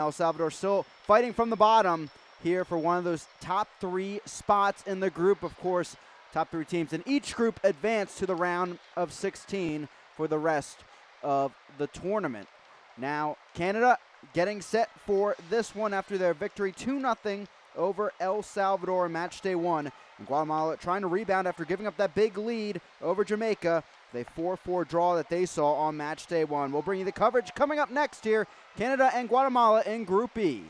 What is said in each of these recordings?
El Salvador still fighting from the bottom here for one of those top 3 spots in the group. Of course, top 3 teams in each group advance to the round of 16 for the rest of the tournament. Now, Canada getting set for this one after their victory 2-0 over El Salvador in match day 1. And Guatemala trying to rebound after giving up that big lead over Jamaica. The 4-4 draw that they saw on match day 1. We'll bring you the coverage coming up next here. Canada and Guatemala in Group E.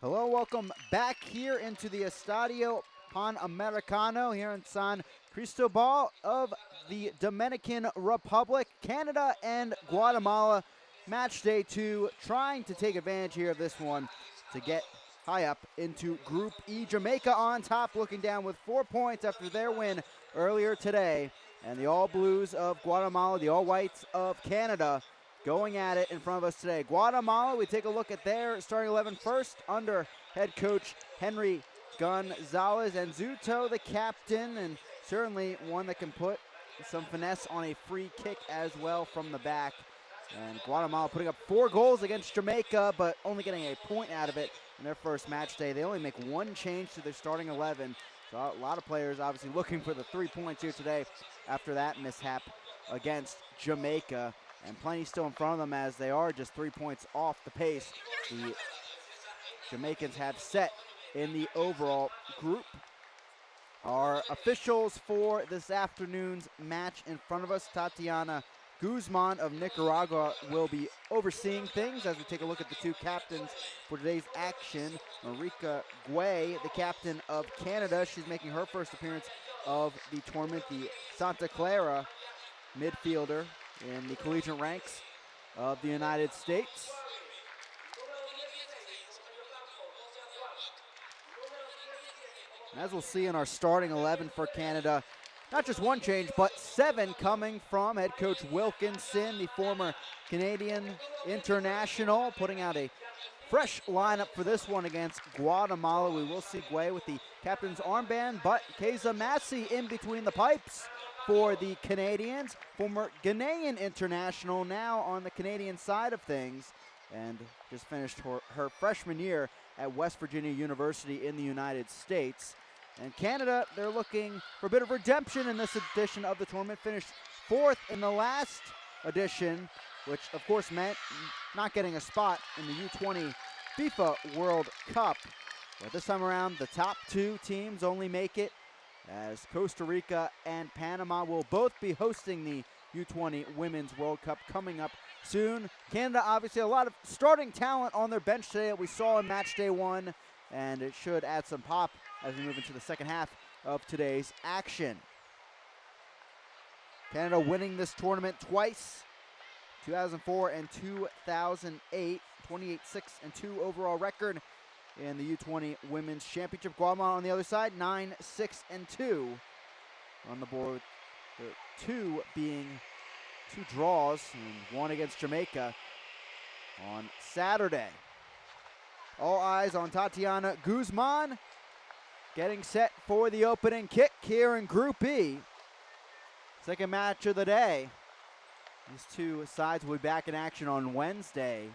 Hello, welcome back here into the Estadio Panamericano here in San Cristobal of the Dominican Republic, Canada and Guatemala. Match day 2, trying to take advantage here of this one to get high up into Group E. Jamaica on top, looking down with 4 points after their win earlier today. And the All Blues of Guatemala, the All Whites of Canada, going at it in front of us today. Guatemala, we take a look at their starting 11 first under head coach Henry Gonzalez, and Zuto, the captain, and certainly one that can put some finesse on a free kick as well from the back. And Guatemala putting up 4 goals against Jamaica, but only getting a point out of it in their first match day. They only make 1 change to their starting 11. So a lot of players obviously looking for the 3 points here today after that mishap against Jamaica. And plenty still in front of them as they are just 3 points off the pace the Jamaicans have set in the overall group. Our officials for this afternoon's match in front of us, Tatiana Guzman of Nicaragua, will be overseeing things as we take a look at the 2 captains for today's action. Marika Guay, the captain of Canada, she's making her first appearance of the tournament. The Santa Clara midfielder in the collegiate ranks of the United States. And as we'll see in our starting 11 for Canada, not just 1 change, but 7 coming from head coach Wilkinson, the former Canadian international, putting out a fresh lineup for this one against Guatemala. We will see Guay with the captain's armband, but Keza Massey in between the pipes for the Canadians, former Ghanaian international, now on the Canadian side of things, and just finished her freshman year at West Virginia University in the United States. And Canada, they're looking for a bit of redemption in this edition of the tournament. Finished 4th in the last edition, which of course meant not getting a spot in the U20 FIFA World Cup. But this time around, the top 2 teams only make it, as Costa Rica and Panama will both be hosting the U20 Women's World Cup coming up soon. Canada, obviously a lot of starting talent on their bench today that we saw in match day 1, and it should add some pop as we move into the second half of today's action. Canada winning this tournament twice, 2004 and 2008, 28-6-2 overall record in the U20 Women's Championship. Guatemala on the other side, 9-6-2 on the board. The 2 being 2 draws and 1 against Jamaica on Saturday. All eyes on Tatiana Guzman, getting set for the opening kick here in Group E. Second match of the day. These 2 sides will be back in action on Wednesday.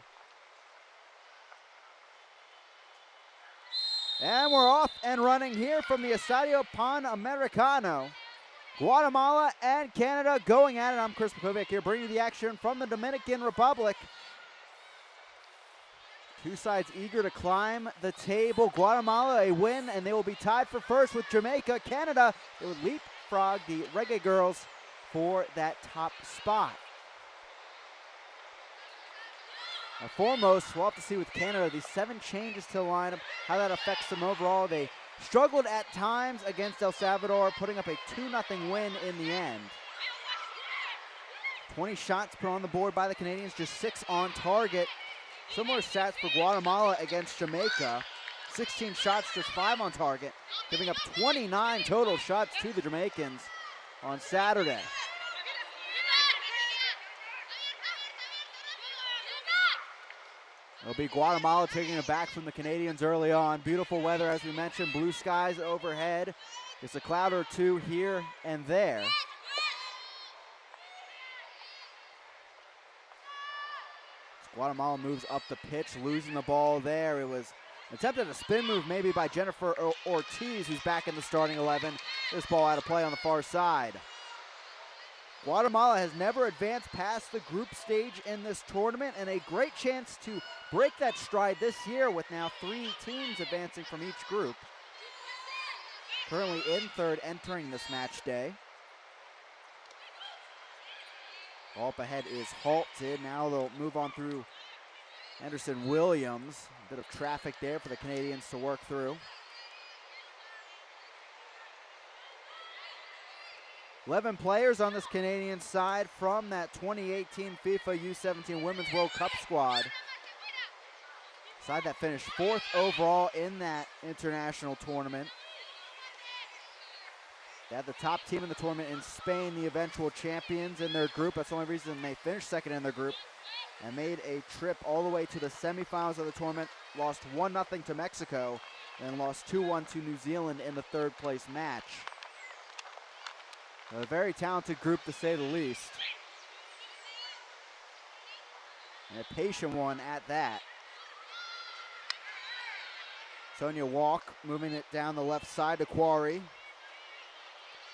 And we're off and running here from the Estadio Panamericano. Guatemala and Canada going at it. I'm Chris Makovic here, bringing you the action from the Dominican Republic. 2 sides eager to climb the table. Guatemala a win, and they will be tied for first with Jamaica. Canada, they would leapfrog the Reggae Girls for that top spot. Now foremost, we'll have to see with Canada, these 7 changes to the lineup, how that affects them overall. They struggled at times against El Salvador, putting up a 2-0 win in the end. 20 shots put on the board by the Canadians, just 6 on target. Similar stats for Guatemala against Jamaica. 16 shots, just 5 on target, giving up 29 total shots to the Jamaicans on Saturday. It'll be Guatemala taking it back from the Canadians early on. Beautiful weather, as we mentioned, blue skies overhead. Just a cloud or 2 here and there. Guatemala moves up the pitch, losing the ball there. It was attempted a spin move maybe by Jennifer Ortiz, who's back in the starting 11. This ball out of play on the far side. Guatemala has never advanced past the group stage in this tournament, and a great chance to break that stride this year with now 3 teams advancing from each group. Currently in third, entering this match day. Ball up ahead is halted. Now they'll move on through Anderson Williams. A bit of traffic there for the Canadians to work through. 11 players on this Canadian side from that 2018 FIFA U17 Women's World Cup squad. Side that finished 4th overall in that international tournament. They had the top team in the tournament in Spain, the eventual champions in their group. That's the only reason they finished 2nd in their group. And made a trip all the way to the semifinals of the tournament. Lost 1-0 to Mexico, and lost 2-1 to New Zealand in the 3rd place match. A very talented group, to say the least. And a patient one at that. Sonia Walk moving it down the left side to Quarry.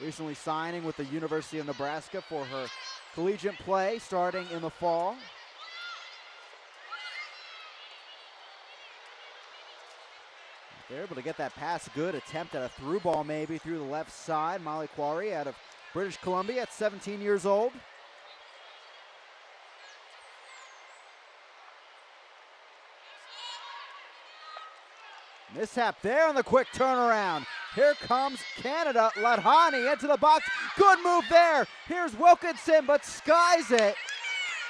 Recently signing with the University of Nebraska for her collegiate play starting in the fall. They're able to get that pass. Good attempt at a through ball maybe through the left side. Molly Quarry out of British Columbia at 17 years old. Mishap there on the quick turnaround. Here comes Canada. Ladhani into the box. Good move there. Here's Wilkinson, but skies it.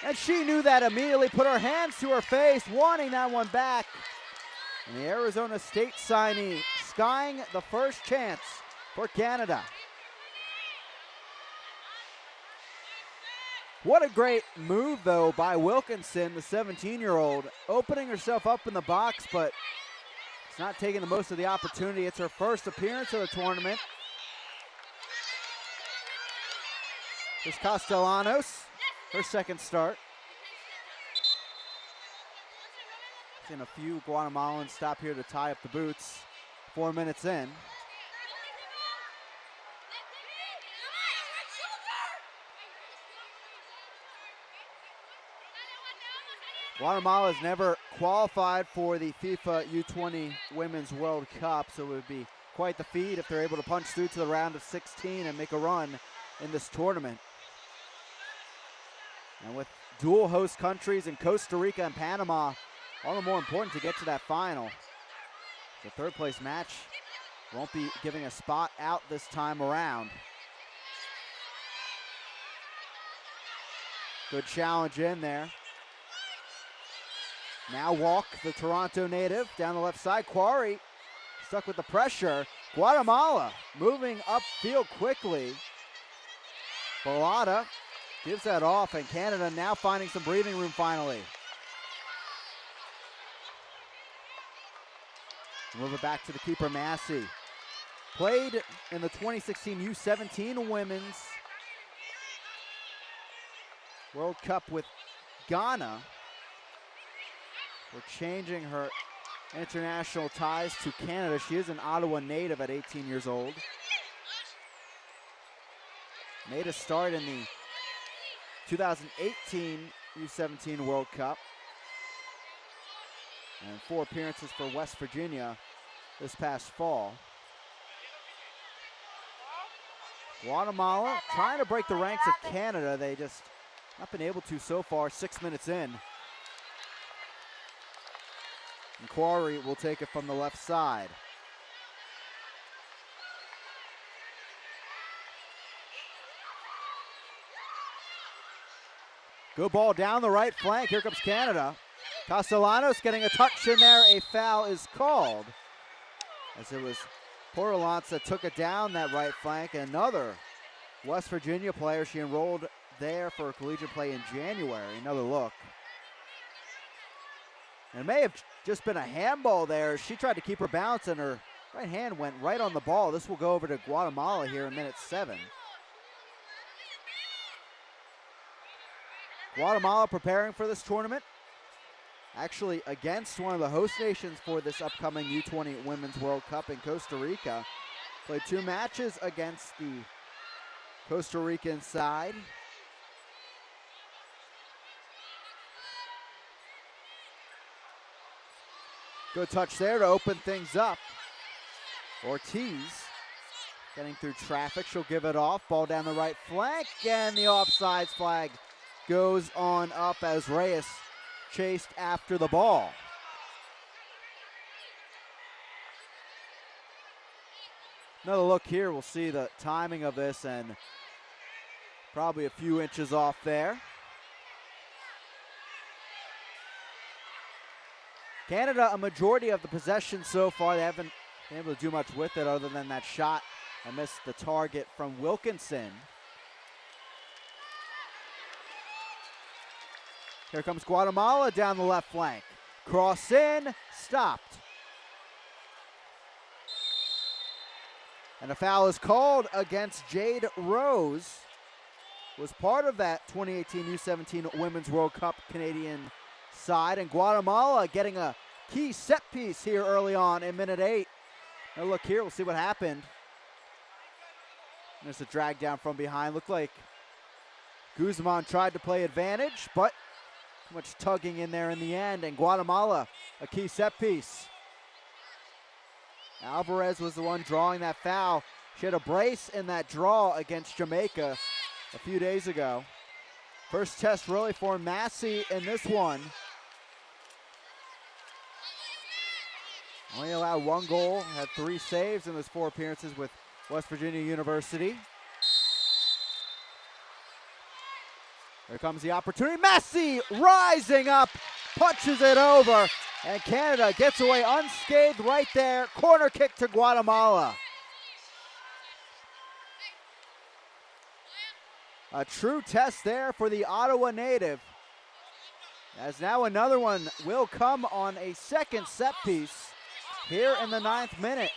And she knew that immediately. Put her hands to her face, wanting that one back. And the Arizona State signee skying the first chance for Canada. What a great move, though, by Wilkinson, the 17-year-old, opening herself up in the box, but it's not taking the most of the opportunity. It's her first appearance of the tournament. Here's Castellanos, her 2nd start. Seen a few Guatemalans stop here to tie up the boots. 4 minutes in. Guatemala has never qualified for the FIFA U20 Women's World Cup, so it would be quite the feat if they're able to punch through to the round of 16 and make a run in this tournament. And with dual host countries in Costa Rica and Panama, all the more important to get to that final. The 3rd place match won't be giving a spot out this time around. Good challenge in there. Now Walk, the Toronto native, down the left side. Quarry stuck with the pressure. Guatemala moving upfield quickly. Balada gives that off, and Canada now finding some breathing room finally. Move it back to the keeper, Massey. Played in the 2016 U17 Women's World Cup with Ghana. We're changing her international ties to Canada. She is an Ottawa native at 18 years old. Made a start in the 2018 U17 World Cup. And 4 appearances for West Virginia this past fall. Guatemala trying to break the ranks of Canada. They just not been able to so far, 6 minutes in. And Quarry will take it from the left side. Good ball down the right flank. Here comes Canada. Castellanos getting a touch in there. A foul is called, as it was Portelance that took it down that right flank. Another West Virginia player. She enrolled there for collegiate play in January. Another look. And it may have just been a handball there. She tried to keep her balance, and her right hand went right on the ball. This will go over to Guatemala here in minute 7. Guatemala preparing for this tournament. Actually against one of the host nations for this upcoming U20 Women's World Cup in Costa Rica. Played 2 matches against the Costa Rican side. Good touch there to open things up. Ortiz getting through traffic. She'll give it off. Ball down the right flank, and the offsides flag goes on up as Reyes chased after the ball. Another look here, we'll see the timing of this, and probably a few inches off there. Canada, a majority of the possession so far. They haven't been able to do much with it other than that shot. I missed the target from Wilkinson. Here comes Guatemala down the left flank. Cross in, stopped. And a foul is called against Jade Rose. Was part of that 2018 U17 Women's World Cup Canadian side. And Guatemala getting a key set piece here early on in minute 8. Now look here, we'll see what happened. There's a drag down from behind. Looked like Guzman tried to play advantage, but too much tugging in there in the end. And Guatemala, a key set piece. Alvarez was the one drawing that foul. She had a brace in that draw against Jamaica a few days ago. First test really for Massey in this one. Only allowed 1 goal, had 3 saves in those 4 appearances with West Virginia University. Here comes the opportunity. Massey rising up, punches it over, and Canada gets away unscathed right there. Corner kick to Guatemala. A true test there for the Ottawa native, as now another one will come on a second set piece here in the 9th minute.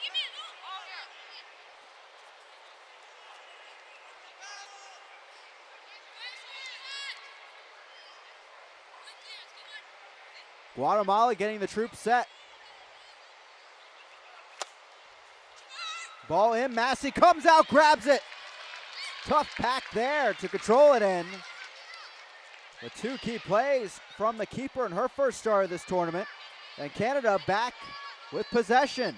Guatemala getting the troops set. Ball in, Massey comes out, grabs it. Tough pack there to control it in. The 2 key plays from the keeper in her first start of this tournament. And Canada back with possession.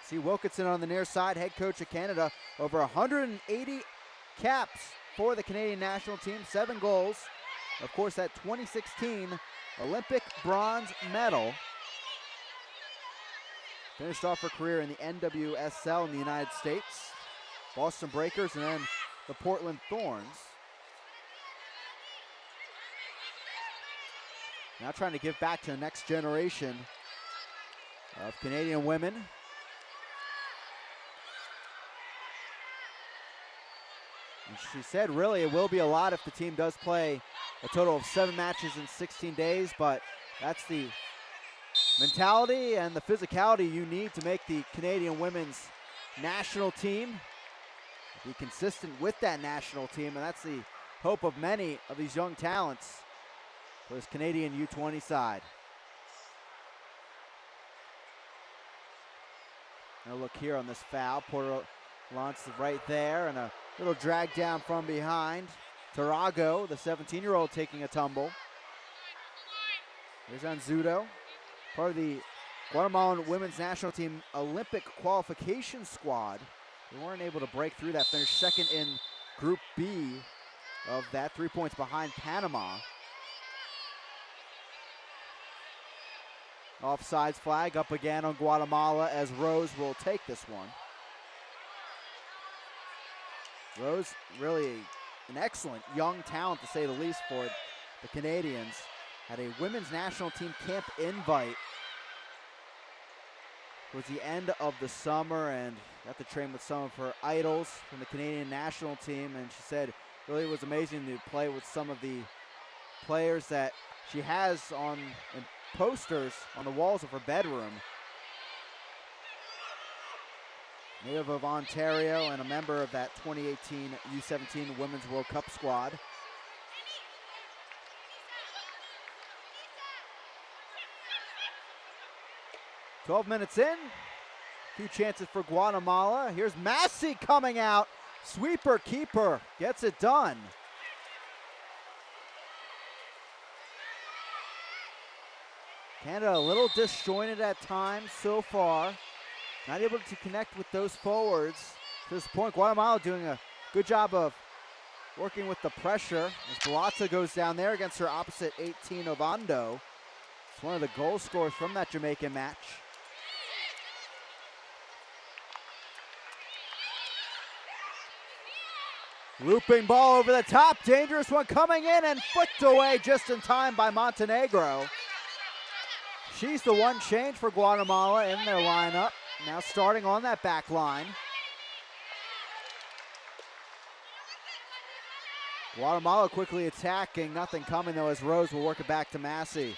See Wilkinson on the near side, head coach of Canada. Over 180 caps for the Canadian national team, 7 goals. Of course, that 2016 Olympic bronze medal. Finished off her career in the NWSL in the United States. Boston Breakers and then the Portland Thorns. Now trying to give back to the next generation of Canadian women. And she said really it will be a lot if the team does play a total of 7 matches in 16 days, but that's the mentality and the physicality you need to make the Canadian women's national team. Be consistent with that national team, and that's the hope of many of these young talents for this Canadian U20 side. Now look here on this foul. Porter launches right there, and a little drag down from behind. Tarago, the 17-year-old, taking a tumble. Here's Anzudo, part of the Guatemalan women's national team Olympic qualification squad. They weren't able to break through that, finished second in Group B of that, 3 points behind Panama. Offsides flag up again on Guatemala as Rose will take this one. Rose, really an excellent young talent to say the least for the Canadians. Had a women's national team camp invite towards the end of the summer and got to train with some of her idols from the Canadian national team, and she said really it was amazing to play with some of the players that she has on in posters on the walls of her bedroom. Native of Ontario and a member of that 2018 U17 Women's World Cup squad. "12 minutes in, few chances for Guatemala. Here's Massey coming out. Sweeper, keeper, gets it done. Canada a little disjointed at times so far. Not able to connect with those forwards to this point. Guatemala doing a good job of working with the pressure as Balata goes down there against her opposite 18 Ovando. It's one of the goal scorers from that Jamaican match. Looping ball over the top, dangerous one coming in and flicked away just in time by Montenegro. She's the one change for Guatemala in their lineup, now starting on that back line. Guatemala quickly attacking, nothing coming though as Rose will work it back to Massey.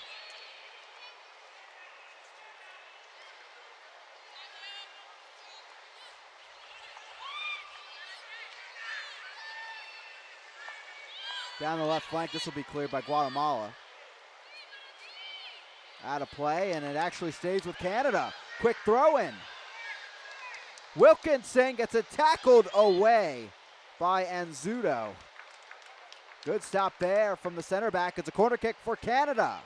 Down the left flank, this will be cleared by Guatemala. Out of play, and it actually stays with Canada. Quick throw in. Wilkinson gets it tackled away by Anzudo. Good stop there from the center back. It's a corner kick for Canada.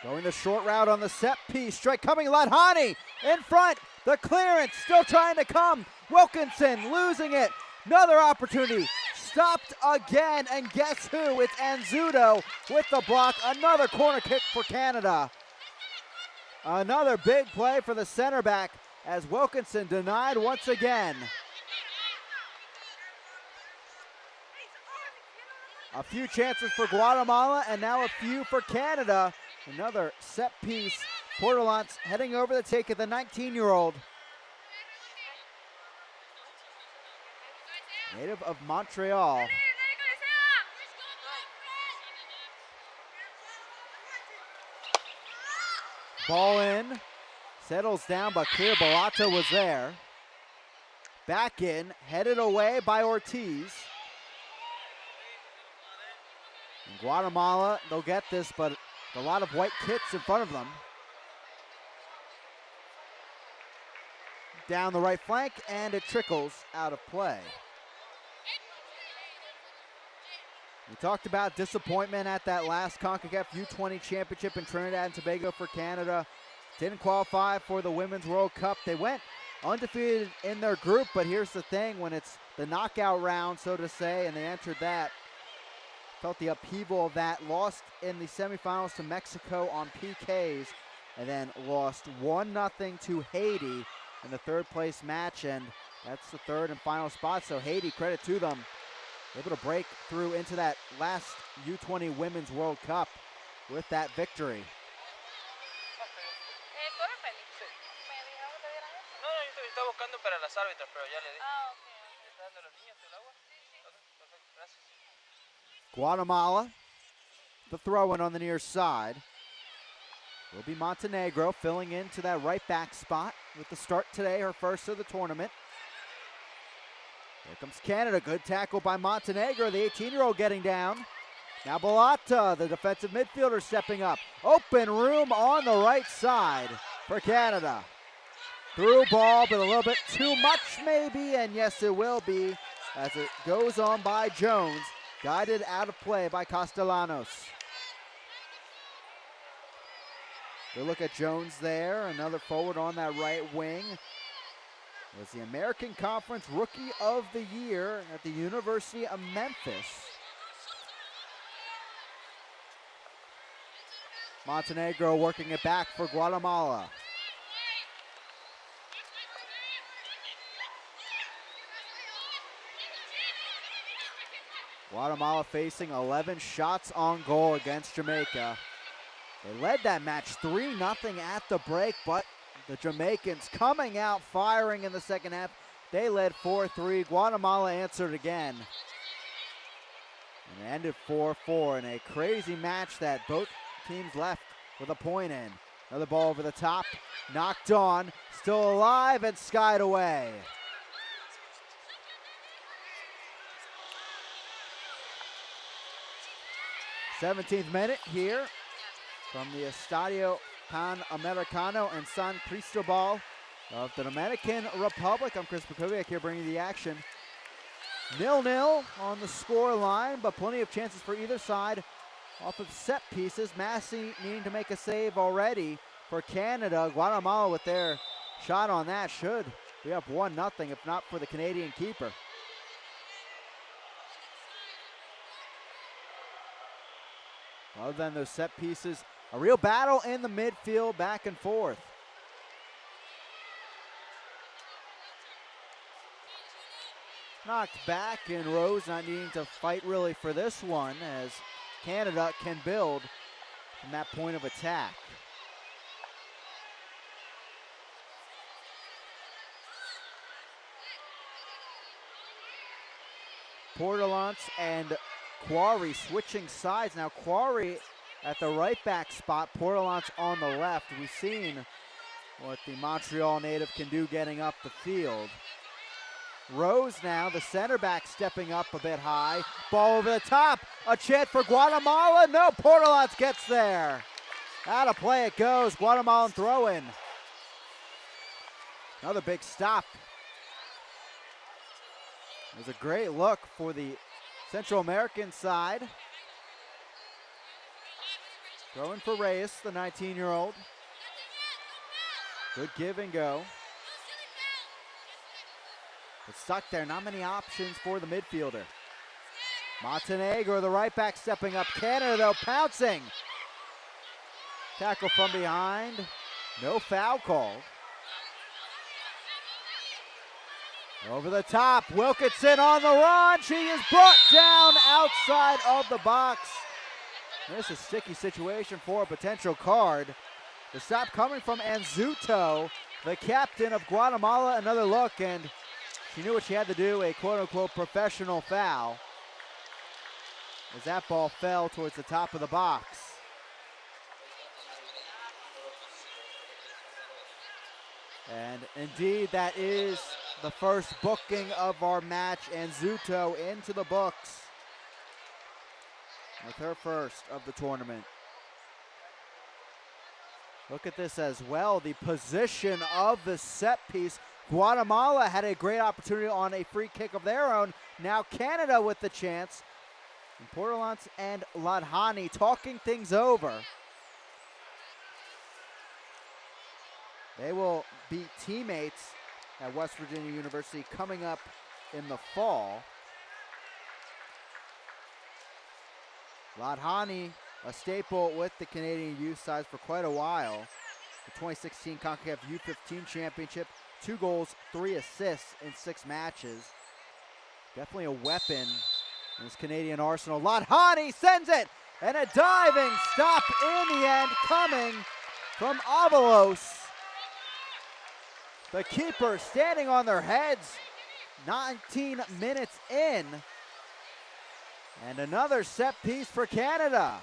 Going the short route on the set piece. Strike coming, Ladhani in front. The clearance still trying to come. Wilkinson losing it. Another opportunity. Stopped again, and guess who? It's Anzudo with the block. Another corner kick for Canada. Another big play for the center back as Wilkinson denied once again. A few chances for Guatemala and now a few for Canada. Another set piece. Portelance heading over the take of the 19-year-old. Native of Montreal. Ball in. Settles down, but clear. Balata was there. Back in. Headed away by Ortiz. And Guatemala, they'll get this, but a lot of white kits in front of them. Down the right flank, and it trickles out of play. We talked about disappointment at that last Concacaf U20 championship in Trinidad and Tobago for Canada. Didn't qualify for the Women's World Cup. They went undefeated in their group, but here's the thing, when it's the knockout round, so to say, and they entered that, felt the upheaval of that, lost in the semifinals to Mexico on PKs, and then lost 1-0 to Haiti in the third place match, and that's the third and final spot. So Haiti, credit to them, able to break through into that last U20 Women's World Cup with that victory. Guatemala, the throw-in on the near side. Will be Montenegro filling into that right back spot with the start today, her first of the tournament. Here comes Canada, good tackle by Montenegro, the 18-year-old getting down. Now Balata, the defensive midfielder, stepping up. Open room on the right side for Canada. Through ball, but a little bit too much maybe, and yes it will be as it goes on by Jones. Guided out of play by Castellanos. Good look at Jones there, another forward on that right wing. Was the American Conference Rookie of the Year at the University of Memphis. Montenegro working it back for Guatemala. Guatemala facing 11 shots on goal against Jamaica. They led that match 3-0 at the break, but the Jamaicans coming out firing in the second half. They led 4-3. Guatemala answered again. And it ended 4-4 in a crazy match that both teams left with a point in. Another ball over the top, knocked on, still alive and skied away. th minute here from the Estadio Panamericano in San Cristobal of the Dominican Republic. I'm Chris Bukovic here bringing you the action. 0-0 on the score line, but plenty of chances for either side off of set pieces. Massey needing to make a save already for Canada. Guatemala with their shot on that should be up 1-0 if not for the Canadian keeper. Other than those set pieces, a real battle in the midfield, back and forth. Knocked back, and Rose not needing to fight really for this one, as Canada can build from that point of attack. Portalance and Quarry switching sides. Now Quarry at the right back spot, Portalance on the left. We've seen what the Montreal native can do getting up the field. Rose now, the center back, stepping up a bit high. Ball over the top. A chance for Guatemala. No, Portalance gets there. Out of play it goes. Guatemalan throw in. Another big stop. It was a great look for the Central American side. Throwing for Reyes, the 19-year-old. Good give and go. But stuck there, not many options for the midfielder. Montenegro, the right back, stepping up. Canada, though, pouncing. Tackle from behind. No foul called. Over the top, Wilkinson on the run. She is brought down outside of the box. This is a sticky situation for a potential card. The stop coming from Anzuto, the captain of Guatemala. Another look, and she knew what she had to do, a quote-unquote professional foul, as that ball fell towards the top of the box. And indeed, that is the first booking of our match. Anzuto into the books with her first of the tournament. Look at this as well, the position of the set piece. Guatemala had a great opportunity on a free kick of their own. Now Canada with the chance. And Portalance and Ladhani talking things over. They will be teammates at West Virginia University coming up in the fall. Ladhani, a staple with the Canadian youth sides for quite a while. The 2016 Concacaf U15 Championship, 2 goals, 3 assists in 6 matches. Definitely a weapon in this Canadian arsenal. Ladhani sends it, and a diving stop in the end coming from Avalos. The keeper standing on their heads, 19 minutes in. And another set piece for Canada.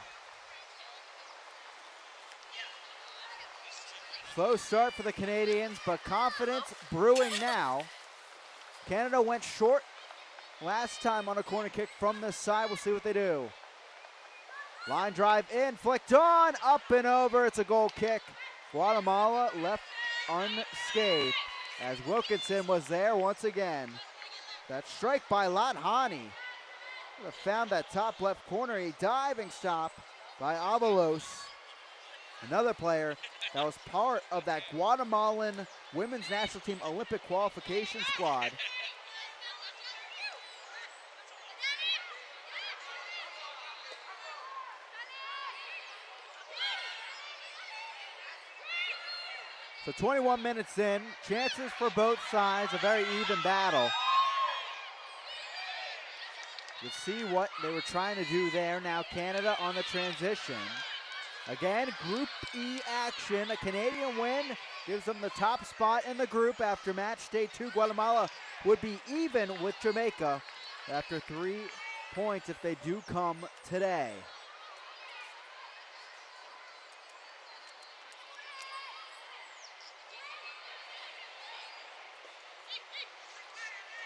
Slow start for the Canadians, but confidence brewing now. Canada went short last time on a corner kick from this side. We'll see what they do. Line drive in, flicked on, up and over. It's a goal kick. Guatemala left unscathed as Wilkinson was there once again. That strike by Ladhani. Would have found that top left corner. A diving stop by Avalos. Another player that was part of that Guatemalan women's national team Olympic qualification squad. So 21 minutes in, chances for both sides, a very even battle. Let's see what they were trying to do there. Now Canada on the transition. Again, Group E action. A Canadian win gives them the top spot in the group after match day 2. Guatemala would be even with Jamaica after 3 points if they do come today.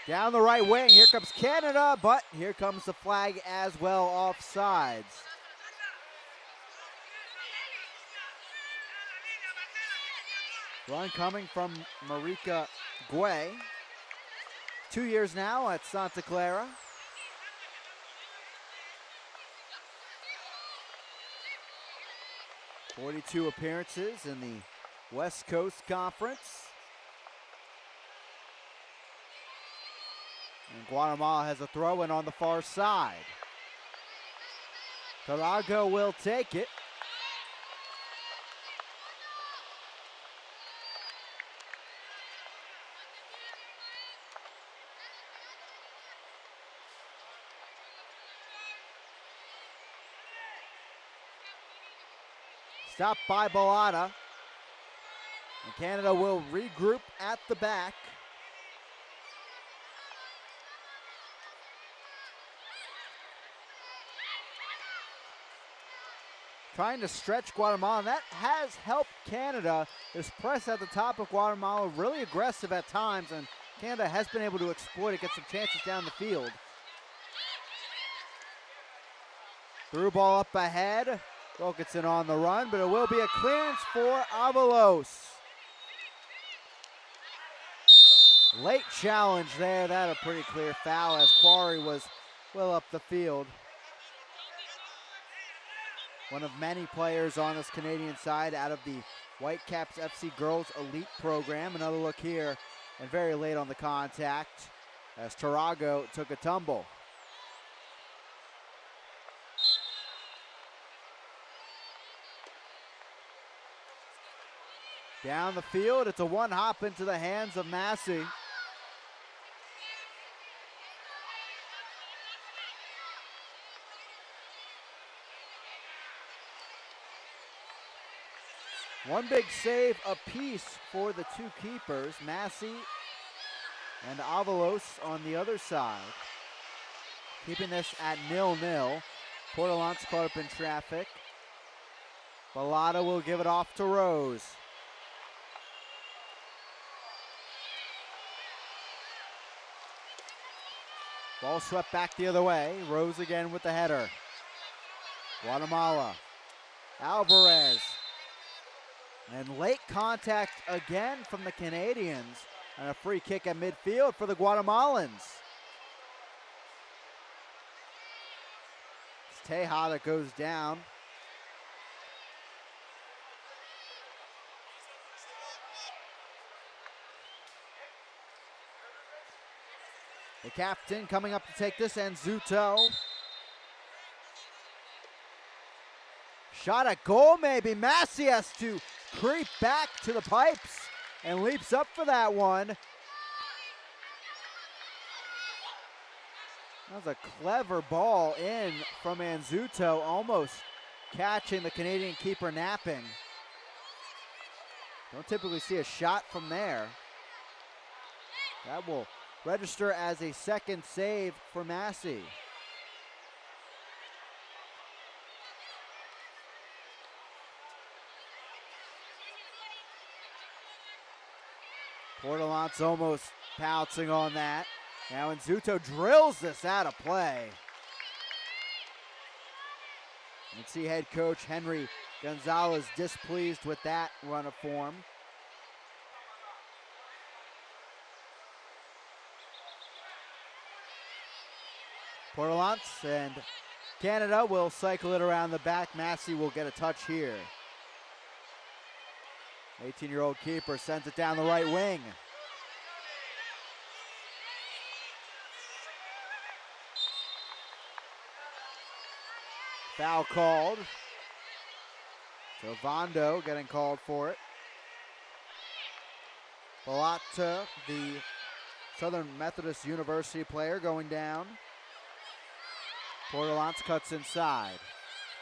Down the right wing, here comes Canada, but here comes the flag as well, offsides. Run coming from Marika Guay. 2 years now at Santa Clara. .42 appearances in the West Coast Conference. And Guatemala has a throw-in on the far side. Tarago will take it. Stopped by Balata. And Canada will regroup at the back. Trying to stretch Guatemala, and that has helped Canada. This press at the top of Guatemala, really aggressive at times, and Canada has been able to exploit it, get some chances down the field. Through ball up ahead. Wilkinson on the run, but it will be a clearance for Avalos. Late challenge there. That a pretty clear foul as Quarry was well up the field. One of many players on this Canadian side out of the Whitecaps FC Girls Elite program. Another look here, and very late on the contact as Tarago took a tumble. Down the field, it's a one hop into the hands of Massey. One big save apiece for the two keepers, Massey and Avalos on the other side. Keeping this at 0-0. Portelance caught up in traffic. Balata will give it off to Rose. Ball swept back the other way. Rose again with the header. Guatemala. Alvarez. And late contact again from the Canadians. And a free kick at midfield for the Guatemalans. It's Teja that goes down. The captain coming up to take this, and Zuto. Shot at goal maybe. Massey has to creep back to the pipes and leaps up for that one. That was a clever ball in from Anzuto, almost catching the Canadian keeper napping. Don't typically see a shot from there. That will register as a second save for Massey. Portelance almost pouncing on that. Now Anzuto drills this out of play. You can see head coach Henry Gonzalez displeased with that run of form. Portelance, and Canada will cycle it around the back. Massey will get a touch here. 18-year-old keeper sends it down the right wing. Foul called. So Vondo getting called for it. Balata, the Southern Methodist University player, going down. Portelance cuts inside.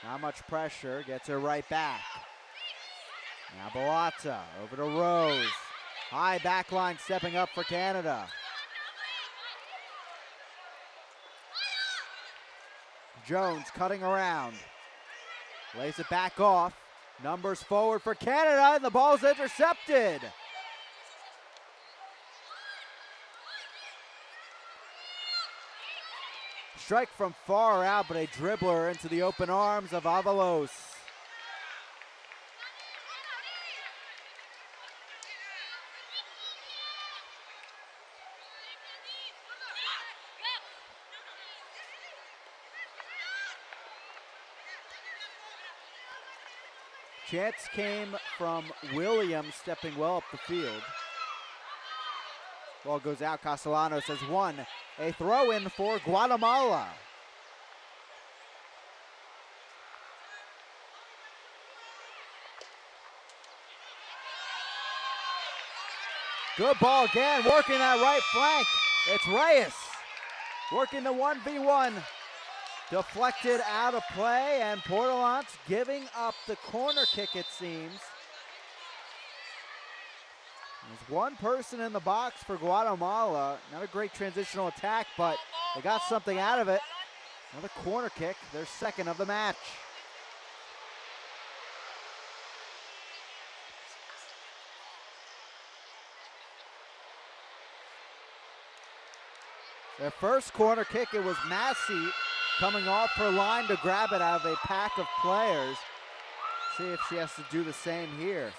Not much pressure, gets her right back. Now Balata over to Rose. High back line stepping up for Canada. Jones cutting around. Lays it back off. Numbers forward for Canada, and the ball's intercepted. Strike from far out, but a dribbler into the open arms of Avalos. Chance came from Williams stepping well up the field. Ball goes out. Castellanos has won. A throw in for Guatemala. Good ball again, working that right flank. It's Reyes working the 1v1. Deflected out of play, and Portelance giving up the corner kick, it seems. There's one person in the box for Guatemala. Not a great transitional attack, but they got something out of it. Another corner kick, their second of the match. Their first corner kick, it was Massey coming off her line to grab it out of a pack of players. See if she has to do the same here.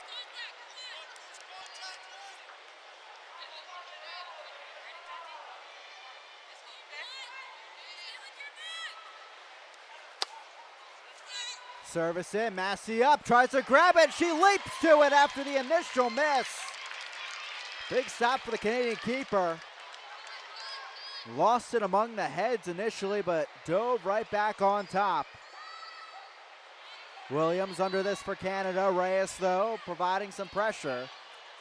Service in, Massey up, tries to grab it. She leaps to it after the initial miss. Big stop for the Canadian keeper. Lost it among the heads initially, but dove right back on top. Williams under this for Canada. Reyes, though, providing some pressure.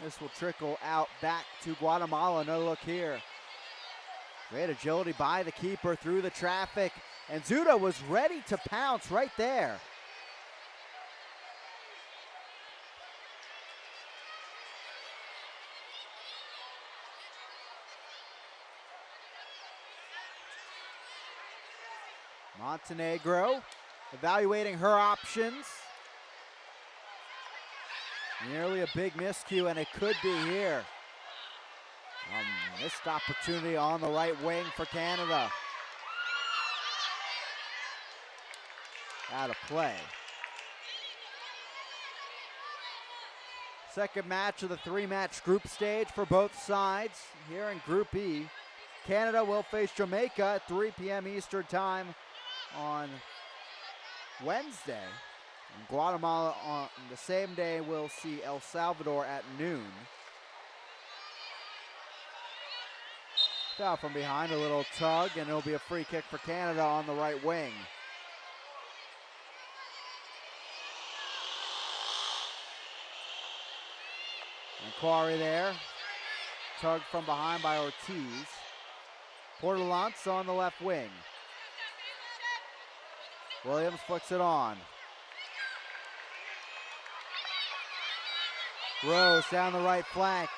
This will trickle out back to Guatemala. Another look here. Great agility by the keeper through the traffic. And Zuda was ready to pounce right there. Montenegro evaluating her options. Nearly a big miscue, and it could be here. Missed opportunity on the right wing for Canada. Out of play. Second match of the three-match group stage for both sides. Here in Group E, Canada will face Jamaica at 3 p.m. Eastern Time on Wednesday. And Guatemala on the same day will see El Salvador at noon. Foul from behind, a little tug, and it'll be a free kick for Canada on the right wing. And Quarry there. Tug from behind by Ortiz. Portelance on the left wing. Williams flicks it on. Rose down the right flank.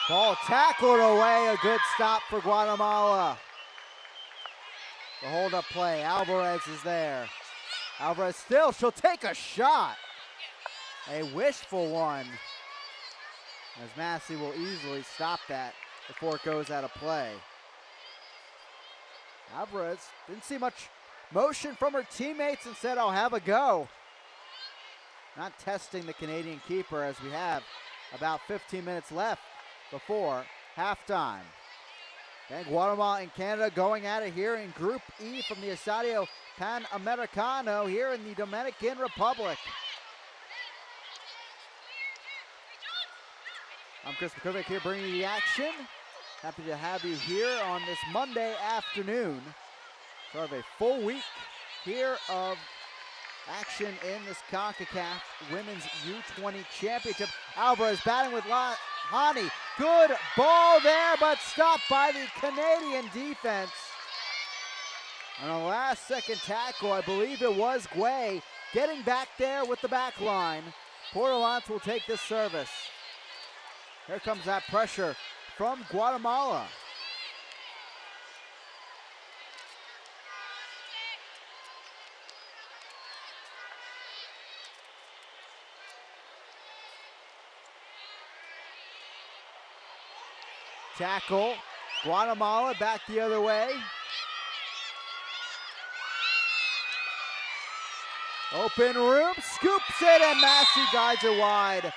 Ball tackled away. A good stop for Guatemala. The hold-up play. Alvarez is there. Alvarez still. She'll take a shot. A wishful one. As Massey will easily stop that before it goes out of play. Alvarez didn't see much motion from her teammates and said, "I'll have a go." Not testing the Canadian keeper, as we have about 15 minutes left before halftime. And Guatemala and Canada going at it here in Group E from the Estadio Panamericano here in the Dominican Republic. I'm Chris McCormick here bringing you the action. Happy to have you here on this Monday afternoon. Sort of a full week here of action in this Concacaf Women's U20 Championship. Alvarez batting with Hani. Good ball there, but stopped by the Canadian defense. On a last-second tackle, I believe it was Guay getting back there with the back line. Portelance will take this service. Here comes that pressure from Guatemala. Tackle, Guatemala back the other way. Open room, scoops it, and Massey guides it wide.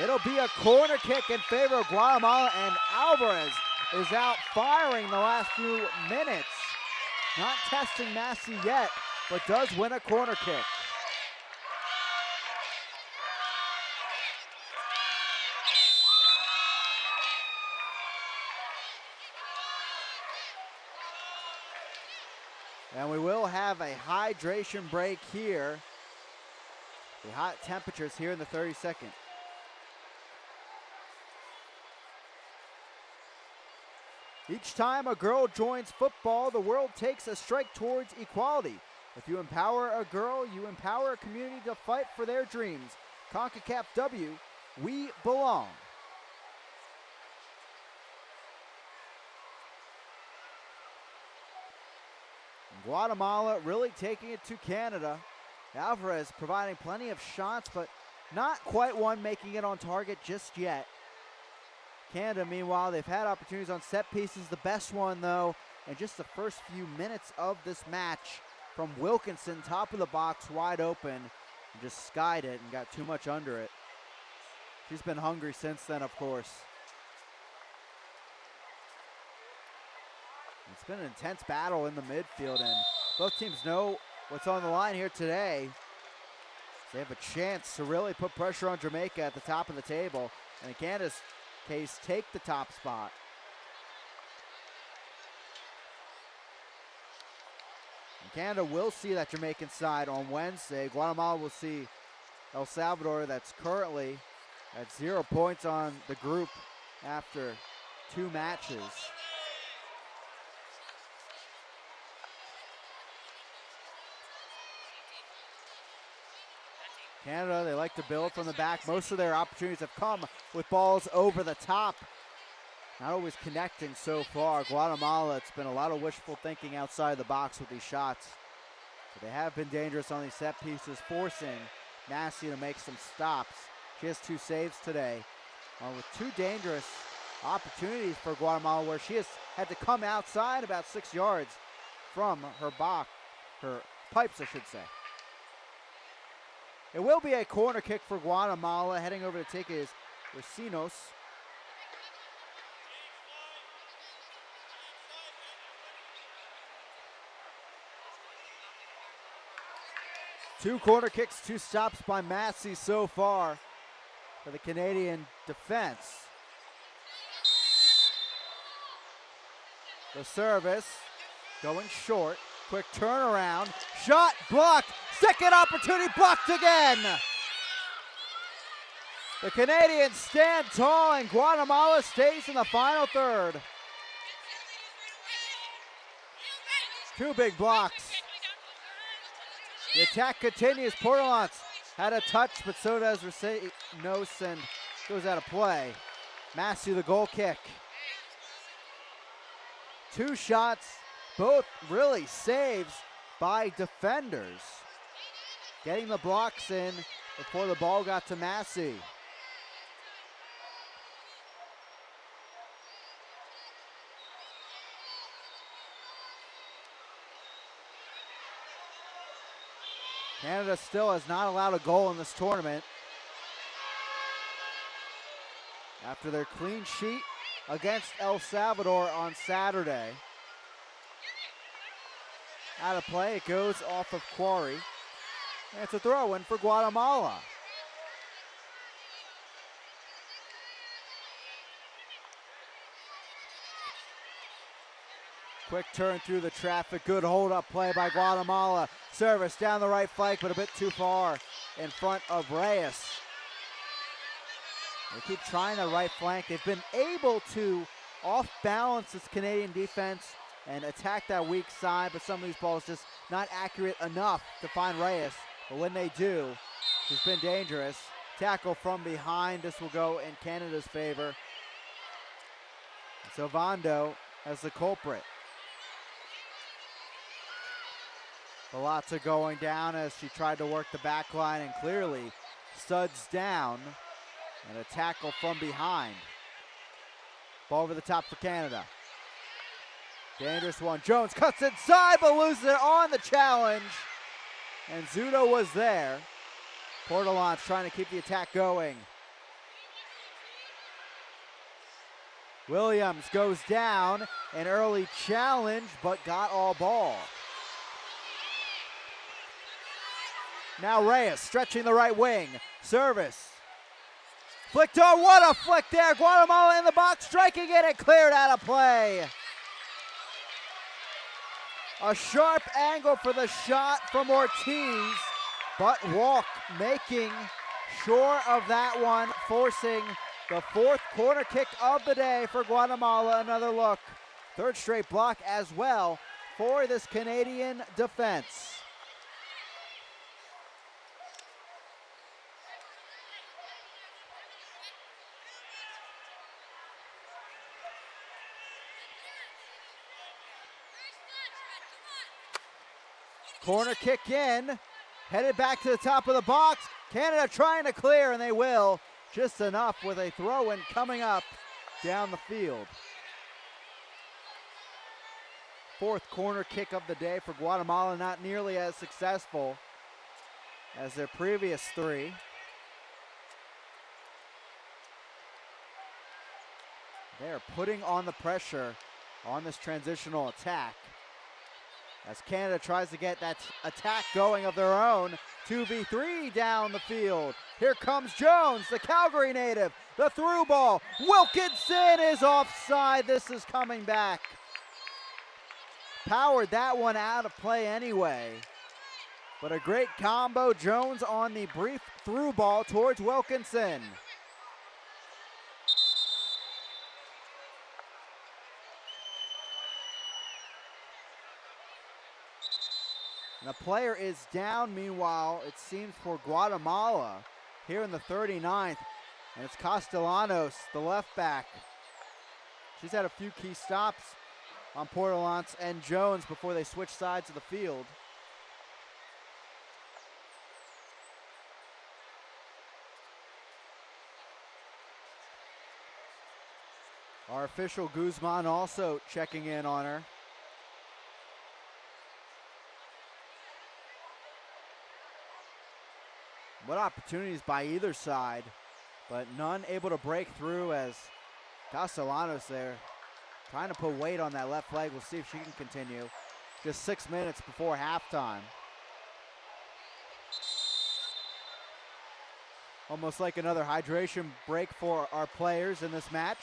It'll be a corner kick in favor of Guatemala, and Alvarez is out firing the last few minutes. Not testing Massey yet, but does win a corner kick. And we will have a hydration break here. The hot temperatures here in the 32nd. Each time a girl joins football, the world takes a strike towards equality. If you empower a girl, you empower a community to fight for their dreams. Concacaf W, we belong. And Guatemala really taking it to Canada. Alvarez providing plenty of shots, but not quite one making it on target just yet. Canada, meanwhile, they've had opportunities on set pieces. The best one, though, in just the first few minutes of this match from Wilkinson, top of the box, wide open, and just skied it and got too much under it. She's been hungry since then, of course. It's been an intense battle in the midfield, and both teams know what's on the line here today. They have a chance to really put pressure on Jamaica at the top of the table, and in Canada's case, take the top spot. And Canada will see that Jamaican side on Wednesday. Guatemala will see El Salvador, that's currently at 0 points on the group after 2 matches. Canada, they like to build from the back. Most of their opportunities have come with balls over the top. Not always connecting so far. Guatemala, it's been a lot of wishful thinking outside the box with these shots. But they have been dangerous on these set pieces, forcing Massey to make some stops. She has 2 saves today, with 2 dangerous opportunities for Guatemala where she has had to come outside about 6 yards from her pipes, I should say. It will be a corner kick for Guatemala. Heading over to take it is Recinos. Two corner kicks, 2 stops by Massey so far for the Canadian defense. The service going short. Quick turnaround. Shot blocked. Second opportunity blocked again. The Canadians stand tall and Guatemala stays in the final third. 2 big blocks. The attack continues. Portelance had a touch, but so does Recinos and goes out of play. Massey, the goal kick. 2 shots, both really saves by defenders. Getting the blocks in before the ball got to Massey. Canada still has not allowed a goal in this tournament. After their clean sheet against El Salvador on Saturday. Out of play, it goes off of Quarry. And it's a throw-in for Guatemala. Quick turn through the traffic, good hold-up play by Guatemala. Service down the right flank, but a bit too far in front of Reyes. They keep trying the right flank. They've been able to off-balance this Canadian defense and attack that weak side, but some of these balls just not accurate enough to find Reyes. But when they do, he's been dangerous. Tackle from behind. This will go in Canada's favor. So Vondo as the culprit. Balazza going down as she tried to work the back line and clearly studs down. And a tackle from behind. Ball over the top for Canada. Dangerous one. Jones cuts inside but loses it on the challenge. And Zudo was there. Portelance trying to keep the attack going. Williams goes down. An early challenge but got all ball. Now Reyes stretching the right wing. Service. Flicked on, what a flick there. Guatemala in the box, striking it and cleared out of play. A sharp angle for the shot from Ortiz, but Walk making sure of that one, forcing the 4th corner kick of the day for Guatemala. Another look Third straight block as well for this Canadian defense. Corner kick in, headed back to the top of the box. Canada trying to clear, and they will. Just enough with a throw-in coming up down the field. Fourth corner kick of the day for Guatemala, not nearly as successful as their previous three. They're putting on the pressure on this transitional attack as Canada tries to get that attack going of their own. 2v3 down the field. Here comes Jones, the Calgary native. The through ball. Wilkinson is offside. This is coming back. Powered that one out of play anyway. But a great combo. Jones on the brief through ball towards Wilkinson. And the player is down, meanwhile, it seems, for Guatemala here in the 39th. And it's Castellanos, the left back. She's had a few key stops on Portelance and Jones before they switch sides of the field. Our official Guzman also checking in on her. What opportunities by either side, but none able to break through as Castellanos there trying to put weight on that left leg. We'll see if she can continue. Just 6 minutes before halftime. Almost like another hydration break for our players in this match.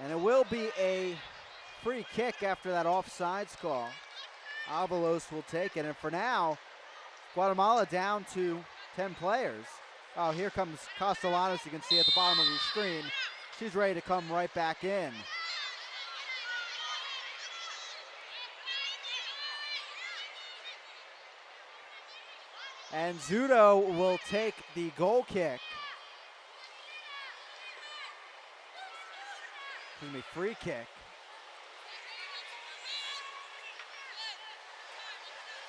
And it will be a free kick after that offsides call. Avalos will take it, and for now, Guatemala down to 10 players. Oh, here comes Castellanos, you can see at the bottom of your screen. She's ready to come right back in. And Zudo will take the goal kick. Excuse me, free kick.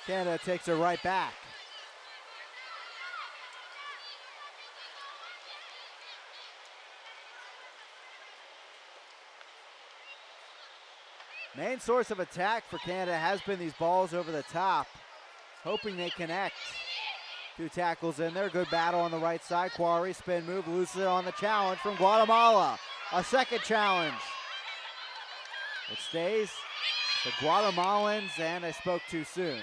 Canada takes her right back. Main source of attack for Canada has been these balls over the top, hoping they connect. Two tackles in there, good battle on the right side. Quarry spin move, loses it on the challenge from Guatemala. A second challenge. It stays the Guatemalans, and I spoke too soon.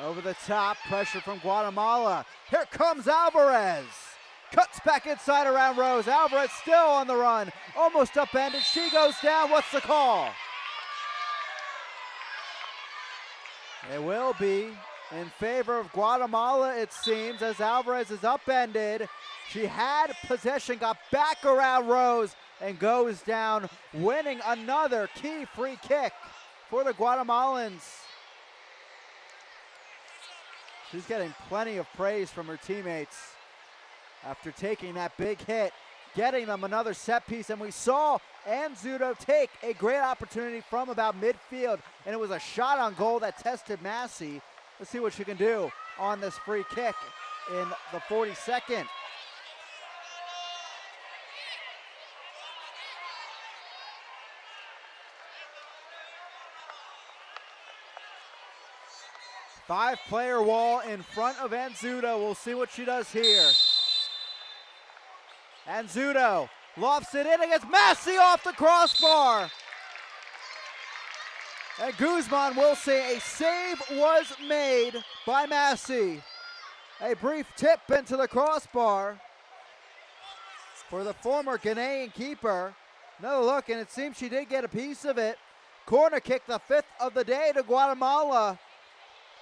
Over the top, pressure from Guatemala. Here comes Alvarez. Cuts back inside around Rose. Alvarez still on the run. Almost upended. She goes down. What's the call? It will be in favor of Guatemala, it seems, as Alvarez is upended. She had possession, got back around Rose, and goes down, winning another key free kick for the Guatemalans. She's getting plenty of praise from her teammates after taking that big hit, getting them another set piece. And we saw Anzudo take a great opportunity from about midfield, and it was a shot on goal that tested Massey. Let's see what she can do on this free kick in the 42nd. 5-player wall in front of Anzudo. We'll see what she does here. Anzudo lofts it in against Massey off the crossbar. And Guzman will say a save was made by Massey. A brief tip into the crossbar for the former Ghanaian keeper. Another look, and it seems she did get a piece of it. Corner kick, the 5th of the day to Guatemala.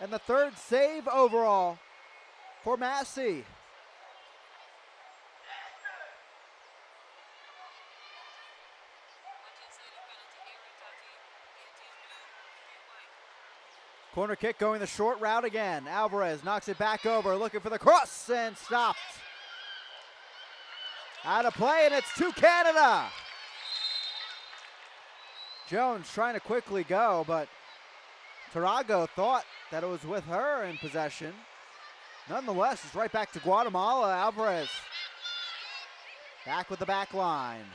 And the 3rd save overall for Massey. Corner kick going the short route again. Alvarez knocks it back over, looking for the cross and stopped. Out of play, and it's to Canada. Jones trying to quickly go, but Tarago thought that it was with her in possession. Nonetheless, it's right back to Guatemala. Alvarez back with the back line.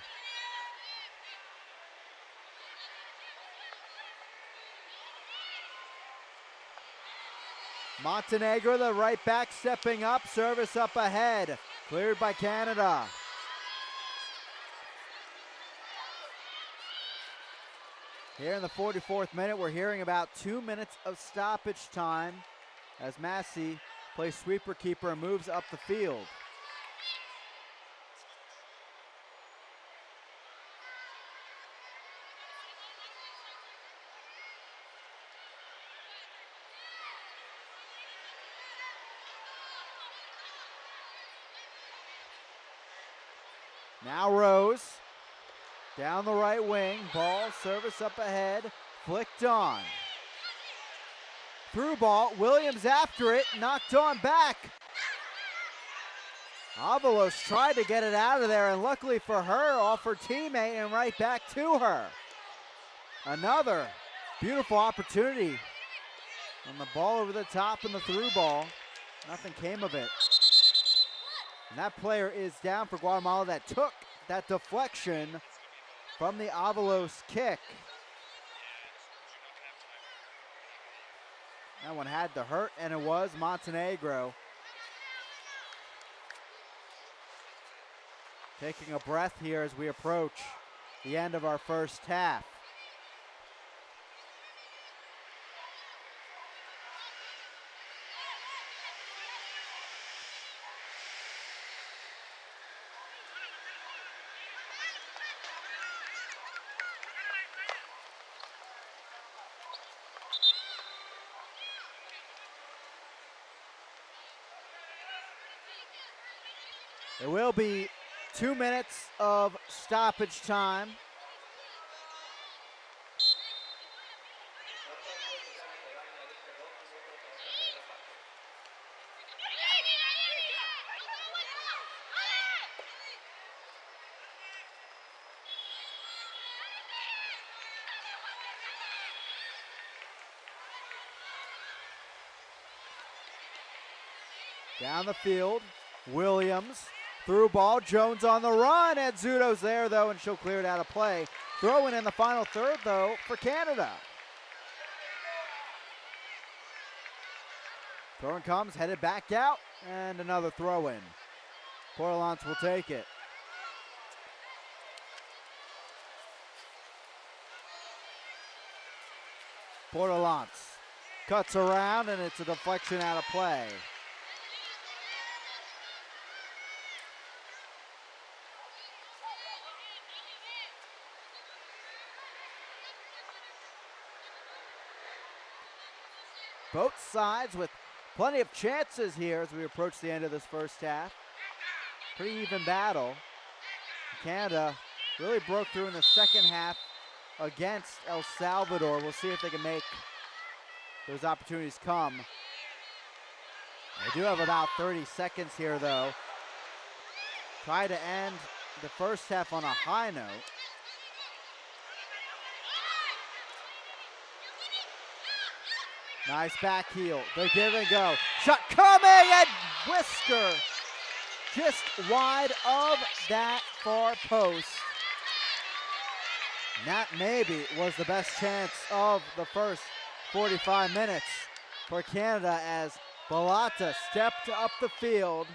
Montenegro, the right back, stepping up, service up ahead. Cleared by Canada. Here in the 44th minute, we're hearing about 2 minutes of stoppage time as Massey plays sweeper keeper and moves up the field. Now Rose, down the right wing, ball, service up ahead, flicked on. Through ball, Williams after it, knocked on back. Avalos tried to get it out of there, and luckily for her, off her teammate and right back to her. Another beautiful opportunity. On the ball over the top and the through ball, nothing came of it. And that player is down for Guatemala that took that deflection from the Avalos kick. That one had to hurt, and it was Montenegro. Taking a breath here as we approach the end of our first half. There will be 2 minutes of stoppage time. Down the field, Williams. Through ball, Jones on the run, and Zudo's there, though, and she'll clear it out of play. Throw-in in the final third, though, for Canada. Throw-in comes, headed back out, and another throw-in. Portelance will take it. Portelance cuts around, and it's a deflection out of play. Both sides with plenty of chances here as we approach the end of this first half. Pretty even battle. Canada really broke through in the second half against El Salvador. We'll see if they can make those opportunities come. They do have about 30 seconds here, though. Try to end the first half on a high note. Nice back heel, the give and go. Shot coming, and whisker just wide of that far post. And that maybe was the best chance of the first 45 minutes. for Canada as Balata stepped up the field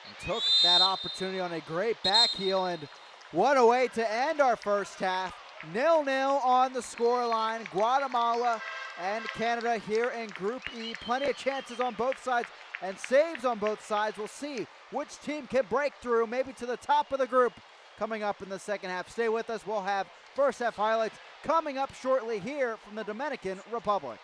and took that opportunity on a great back heel, and what a way to end our first half. 0-0 on the scoreline. Guatemala and Canada here in Group E. Plenty of chances on both sides and saves on both sides. We'll see which team can break through, maybe to the top of the group, coming up in the second half. Stay with us. We'll have first half highlights coming up shortly here from the Dominican Republic.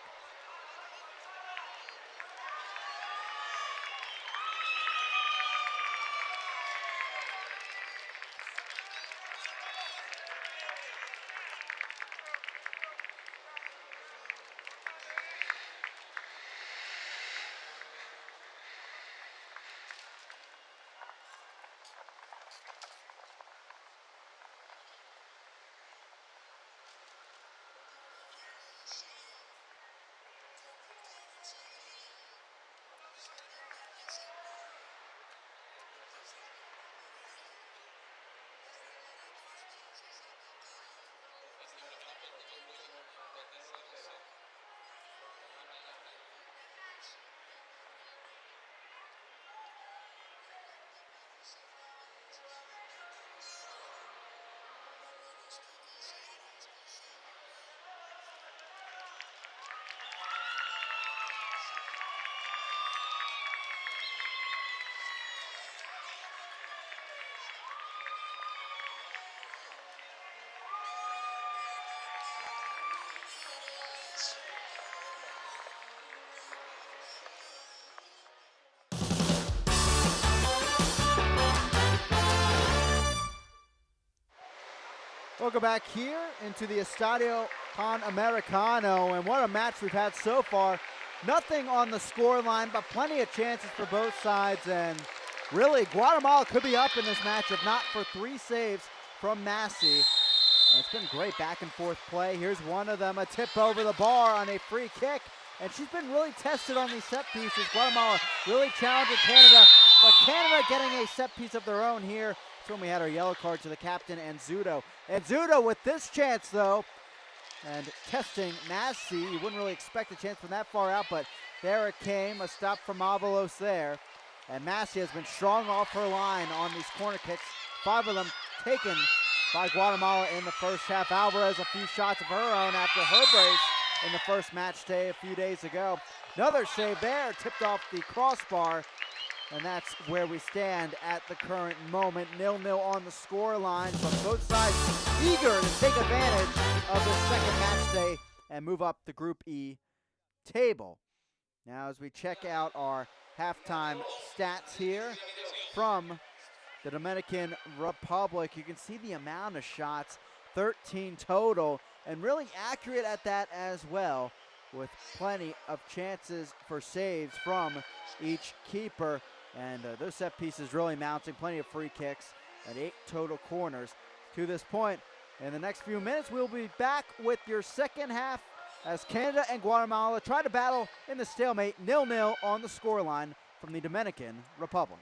Welcome back here into the Estadio Panamericano, and what a match we've had so far. Nothing on the scoreline, but plenty of chances for both sides, and really Guatemala could be up in this match if not for 3 saves from Massey. And it's been great back and forth play. Here's one of them, a tip over the bar on a free kick, and she's been really tested on these set pieces. Guatemala really challenging Canada, but Canada getting a set piece of their own here. That's when we had our yellow card to the captain, Enzudo. Enzudo with this chance, though, and testing Massey. You wouldn't really expect a chance from that far out, but there it came. A stop from Avalos there. And Massey has been strong off her line on these corner kicks. 5 of them taken by Guatemala in the first half. Alvarez a few shots of her own after her brace in the first match day a few days ago. Another save there, tipped off the crossbar. And that's where we stand at the current moment. 0-0 on the score line, but both sides eager to take advantage of this second match day and move up the Group E table. Now as we check out our halftime stats here from the Dominican Republic, you can see the amount of shots, 13 total, and really accurate at that as well, with plenty of chances for saves from each keeper. And those set pieces really mounting, plenty of free kicks and 8 total corners to this point. In the next few minutes, we'll be back with your second half as Canada and Guatemala try to battle in the stalemate. 0-0 on the scoreline from the Dominican Republic.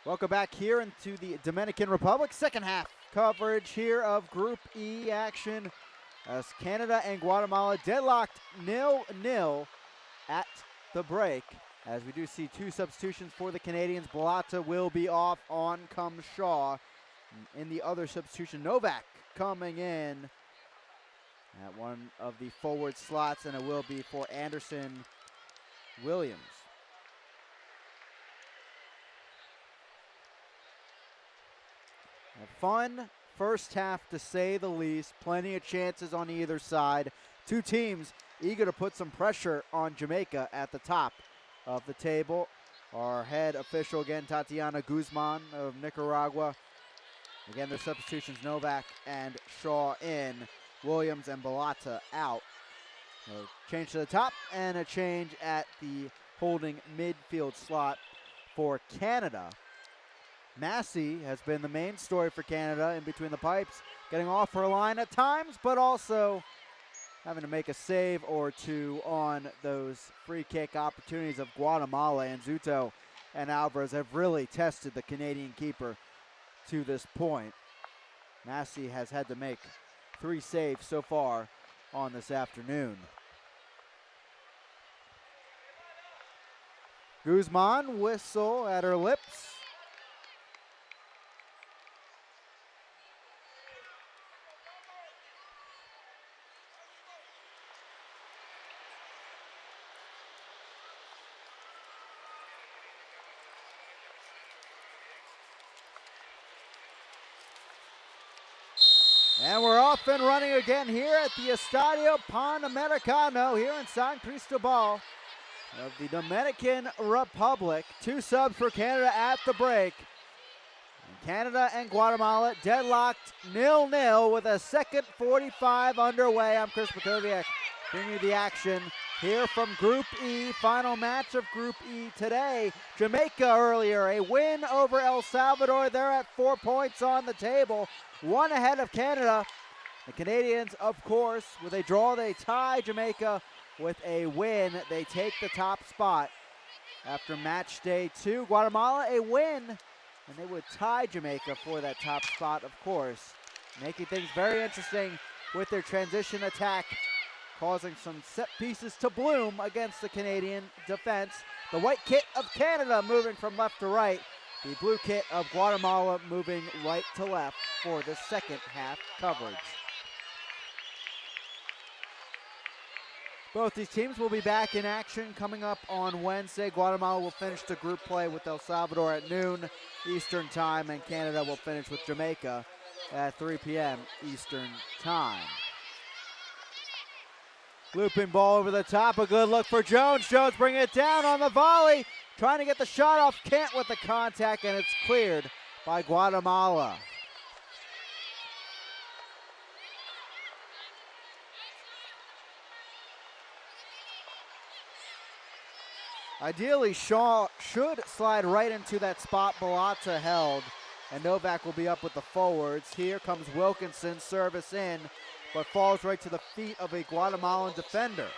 Welcome back here into the Dominican Republic. Second half coverage here of Group E action as Canada and Guatemala deadlocked 0-0 at the break. As we do see two substitutions for the Canadians. Balata will be off, on comes Shaw. In the other substitution, Novak coming in at one of the forward slots, and it will be for Anderson Williams. A fun first half, to say the least. Plenty of chances on either side. Two teams eager to put some pressure on Jamaica at the top of the table. Our head official again, Tatiana Guzman of Nicaragua. Again, their substitutions, Novak and Shaw in, Williams and Balata out. A change to the top and a change at the holding midfield slot for Canada. Massey has been the main story for Canada in between the pipes, getting off her line at times, but also having to make a save or two on those free kick opportunities of Guatemala. And Zuto and Alvarez have really tested the Canadian keeper to this point. Massey has had to make 3 saves so far on this afternoon. Guzman, whistle at her lips. And we're off and running again here at the Estadio Panamericano here in San Cristobal of the Dominican Republic. 2 subs for Canada at the break. And Canada and Guatemala deadlocked 0-0 with a second 45 underway. I'm Chris Bukoviak bringing you the action here from Group E. Final match of Group E today. Jamaica earlier, a win over El Salvador. They're at 4 points on the table, one ahead of Canada. The Canadians, of course, with a draw, they tie Jamaica. With a win, they take the top spot. After match day 2, Guatemala a win, and they would tie Jamaica for that top spot, of course. Making things very interesting with their transition attack, causing some set pieces to bloom against the Canadian defense. The white kit of Canada moving from left to right. The blue kit of Guatemala moving right to left for the second half coverage. Both these teams will be back in action coming up on Wednesday. Guatemala will finish the group play with El Salvador at noon Eastern time, and Canada will finish with Jamaica at 3 p.m. Eastern time. Looping ball over the top, a good look for Jones. Jones bringing it down on the volley, trying to get the shot off, can't with the contact, and it's cleared by Guatemala. Ideally, Shaw should slide right into that spot Balata held, and Novak will be up with the forwards. Here comes Wilkinson, service in, but falls right to the feet of a Guatemalan defender.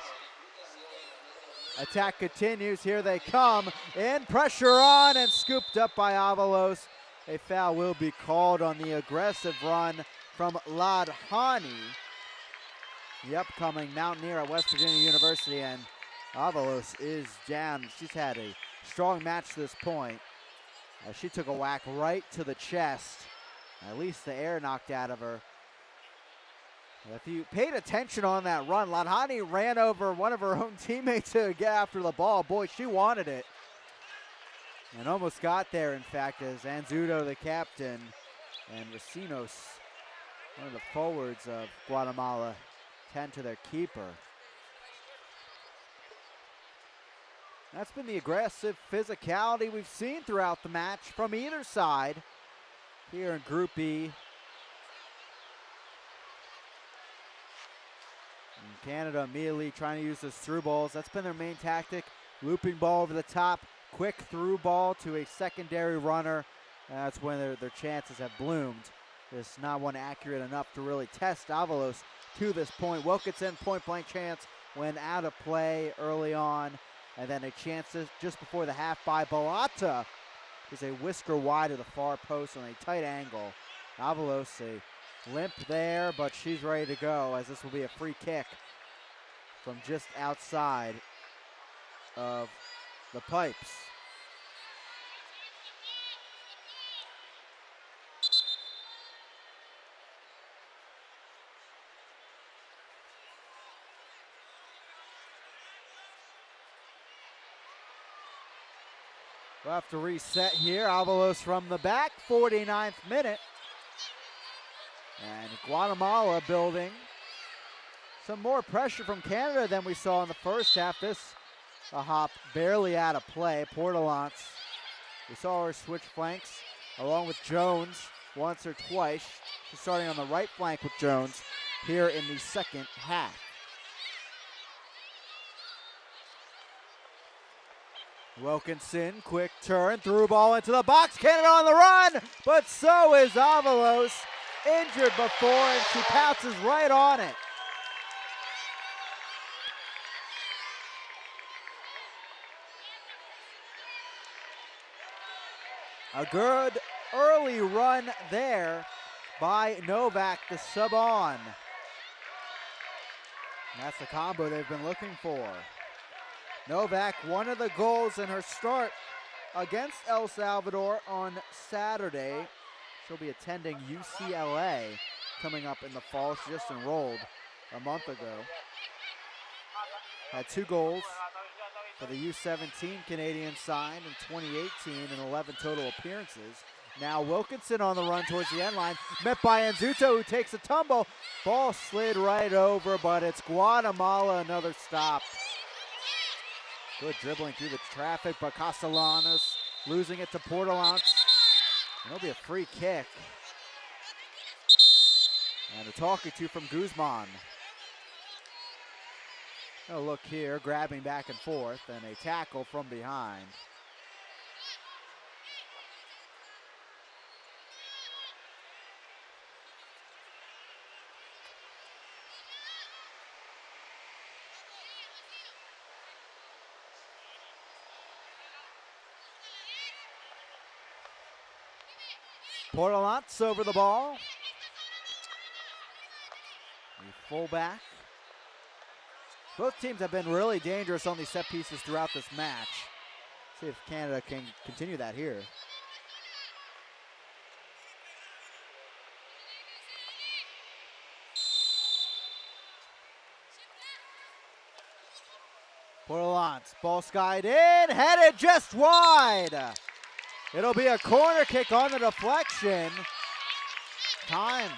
Attack continues, here they come, in, pressure on, and scooped up by Avalos. A foul will be called on the aggressive run from Ladhani, the upcoming Mountaineer at West Virginia University, and Avalos is down. She's had a strong match to this point. She took a whack right to the chest. At least the air knocked out of her. If you paid attention on that run, Ladhani ran over one of her own teammates to get after the ball. Boy, she wanted it. And almost got there, in fact, as Anzudo, the captain, and Racinos, one of the forwards of Guatemala, tend to their keeper. That's been the aggressive physicality we've seen throughout the match from either side here in Group E. And Canada immediately trying to use those through balls. That's been their main tactic. Looping ball over the top, quick through ball to a secondary runner. And that's when their chances have bloomed. It's not one accurate enough to really test Avalos to this point. Wilkinson, point blank chance, when out of play early on. And then a chance just before the half by Balata is a whisker wide of the far post on a tight angle. Avalos a limp there, but she's ready to go, as this will be a free kick from just outside of the pipes. We'll have to reset here. Avalos from the back, 49th minute. And Guatemala building some more pressure from Canada than we saw in the first half. This a hop barely out of play. Portelance, we saw her switch flanks along with Jones once or twice. She's starting on the right flank with Jones here in the second half. Wilkinson, quick turn, through ball into the box. Canada on the run, but so is Avalos. Injured before, and she pounces right on it. A good early run there by Novak, the sub on. And that's the combo they've been looking for. Novak, one of the goals in her start against El Salvador on Saturday. She'll be attending UCLA coming up in the fall. She just enrolled a month ago. Had 2 goals for the U17 Canadian side in 2018 and 11 total appearances. Now Wilkinson on the run towards the end line, met by Anzuto, who takes a tumble. Ball slid right over, but it's Guatemala, another stop. Good dribbling through the traffic, but Castellanos losing it to Portelance. It'll be a free kick. And a talking to from Guzman. A look here, grabbing back and forth, and a tackle from behind. Portelance over the ball. The fullback. Both teams have been really dangerous on these set pieces throughout this match. See if Canada can continue that here. Portelance, ball skied in, headed just wide. It'll be a corner kick on the deflection. Time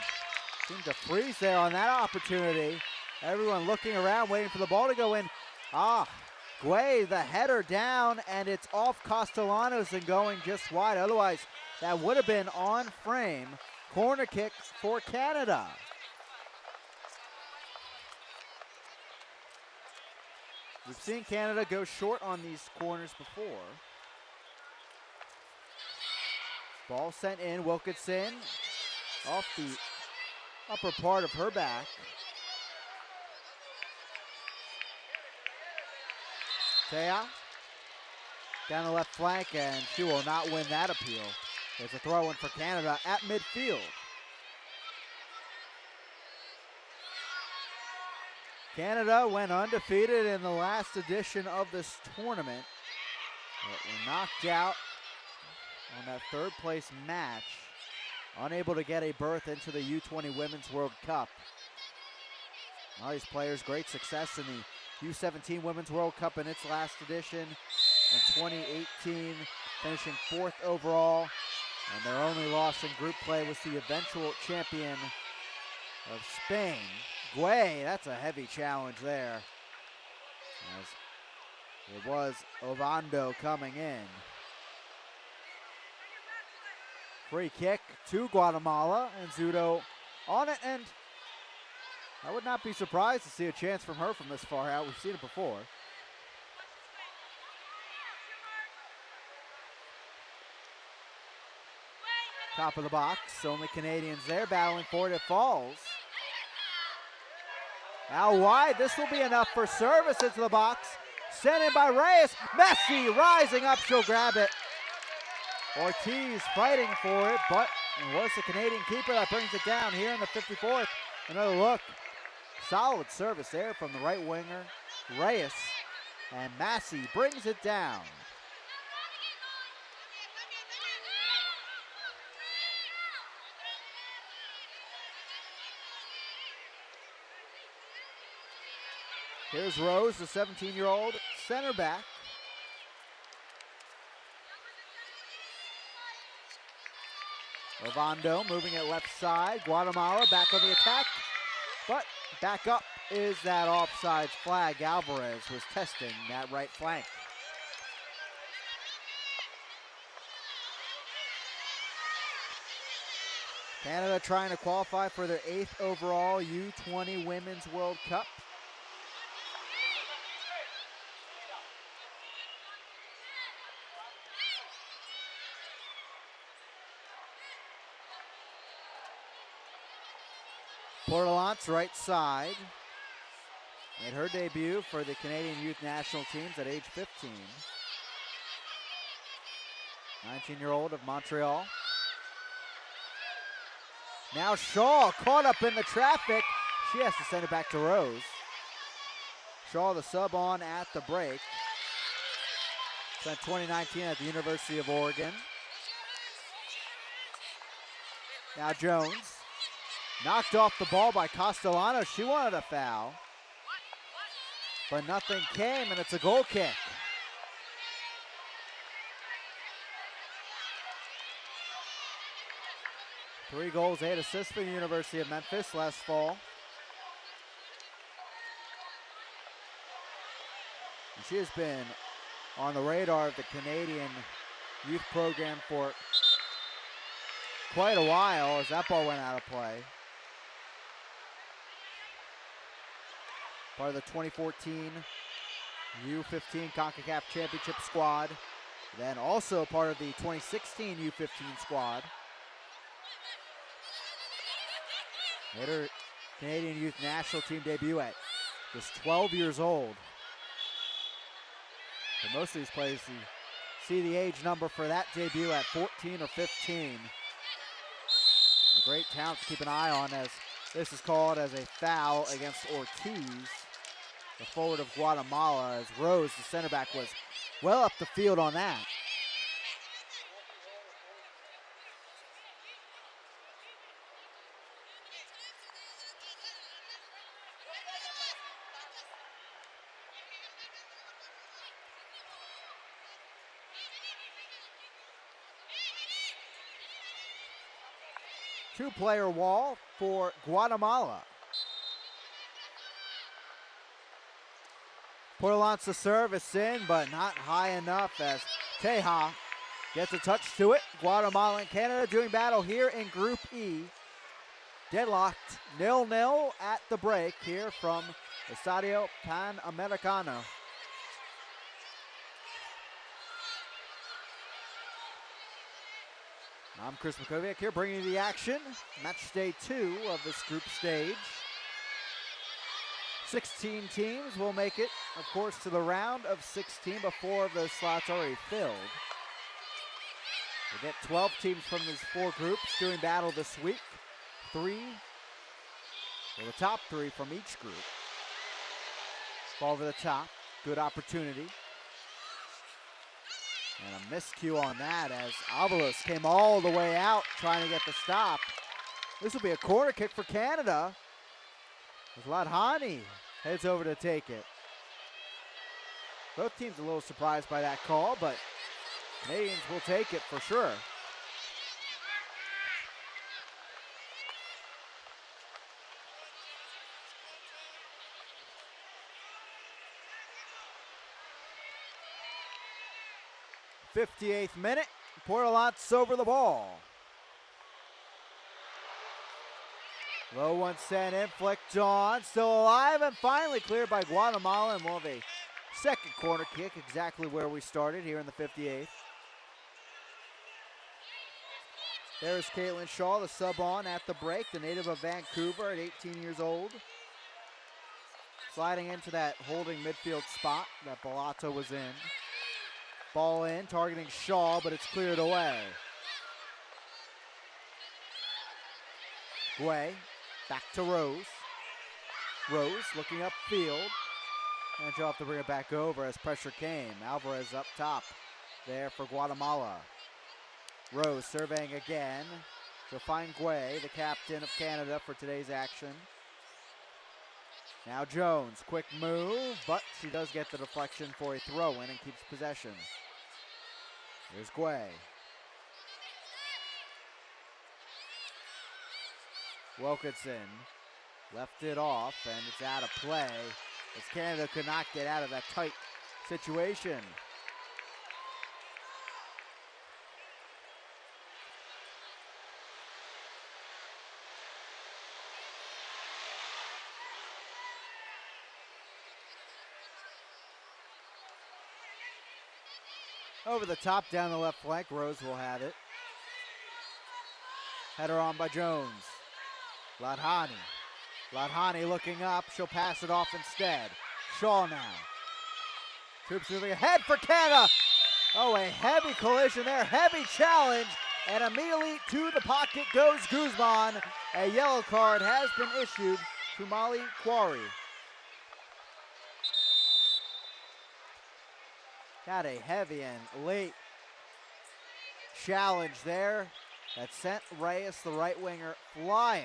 seemed to freeze there on that opportunity. Everyone looking around, waiting for the ball to go in. Guay, the header down, and it's off Castellanos and going just wide. Otherwise, that would have been on frame. Corner kick for Canada. We've seen Canada go short on these corners before. Ball sent in, Wilkinson off the upper part of her back. Tea down the left flank, and she will not win that appeal. There's a throw in for Canada at midfield. Canada went undefeated in the last edition of this tournament, but were knocked out on that third place match, unable to get a berth into the U20 Women's World Cup. All these players, great success in the U17 Women's World Cup in its last edition in 2018, finishing 4th overall, and their only loss in group play was the eventual champion of Spain. Guay, that's a heavy challenge there, as it was Ovando coming in. Free kick to Guatemala, and Zudo on it, and I would not be surprised to see a chance from her from this far out. We've seen it before. Top of the box, only Canadians there battling for it. It falls. Now wide, this will be enough for service into the box. Sent in by Reyes. Messi rising up, she'll grab it. Ortiz fighting for it, but it was the Canadian keeper that brings it down here in the 54th. Another look. Solid service there from the right winger, Reyes. And Massey brings it down. Here's Rose, the 17-year-old center back. Ovando moving it left side. Guatemala back on the attack, but back up is that offsides flag. Alvarez was testing that right flank. Canada trying to qualify for their 8th overall U20 Women's World Cup. Portelance, right side, made her debut for the Canadian youth national teams at age 15. 19-year-old of Montreal. Now Shaw caught up in the traffic. She has to send it back to Rose. Shaw, the sub on at the break. Spent 2019 at the University of Oregon. Now Jones. Knocked off the ball by Castellanos. She wanted a foul, but nothing came, and it's a goal kick. Three goals, 8 assists for the University of Memphis last fall. And she has been on the radar of the Canadian youth program for quite a while, as that ball went out of play. part of the 2014 U15 Concacaf Championship squad. Then also part of the 2016 U15 squad. Made her Canadian Youth National Team debut at just 12 years old. For most of these players, you see the age number for that debut at 14 or 15. A great talent to keep an eye on, as this is called as a foul against Ortiz, the forward of Guatemala, as Rose, the center back, was well up the field on that. Two-player wall for Guatemala. Portelance the service in, but not high enough as Teja gets a touch to it. Guatemala and Canada doing battle here in Group E. Deadlocked 0-0 at the break here from Estadio Panamericano. I'm Chris Makoviak here, bringing you the action. Match day 2 of this group stage. 16 teams will make it, of course, to the round of 16, but 4 of those slots already filled. We'll get 12 teams from these 4 groups doing battle this week. 3, well, the top 3 from each group. Ball over the top, good opportunity. And a miscue on that as Avalos came all the way out trying to get the stop. This will be a corner kick for Canada, as Ladhani heads over to take it. Both teams a little surprised by that call, but Canadians will take it for sure. '58th minute, Portelance over the ball. Low one sent in, flicked on, still alive, and finally cleared by Guatemala, and we'll have a second corner kick, exactly where we started here in the 58th. There's Caitlin Shaw, the sub on at the break, the native of Vancouver at 18 years old. Sliding into that holding midfield spot that Bellato was in. Ball in, targeting Shaw, but it's cleared away. Guay, back to Rose. Rose looking upfield. And she'll have to bring it back over as pressure came. Alvarez up top there for Guatemala. Rose surveying again. She'll find Guay, the captain of Canada for today's action. Now Jones, quick move, but she does get the deflection for a throw-in and keeps possession. Here's Guay. Wilkinson left it off, and it's out of play as Canada could not get out of that tight situation. Over the top, down the left flank, Rose will have it. Header on by Jones. Ladhani. Ladhani looking up, she'll pass it off instead. Shaw now. Troops moving ahead for Canada. Oh, a heavy collision there, heavy challenge, and immediately to the pocket goes Guzman. A yellow card has been issued to Molly Quarry. Got a heavy and late challenge there that sent Reyes, the right winger, flying.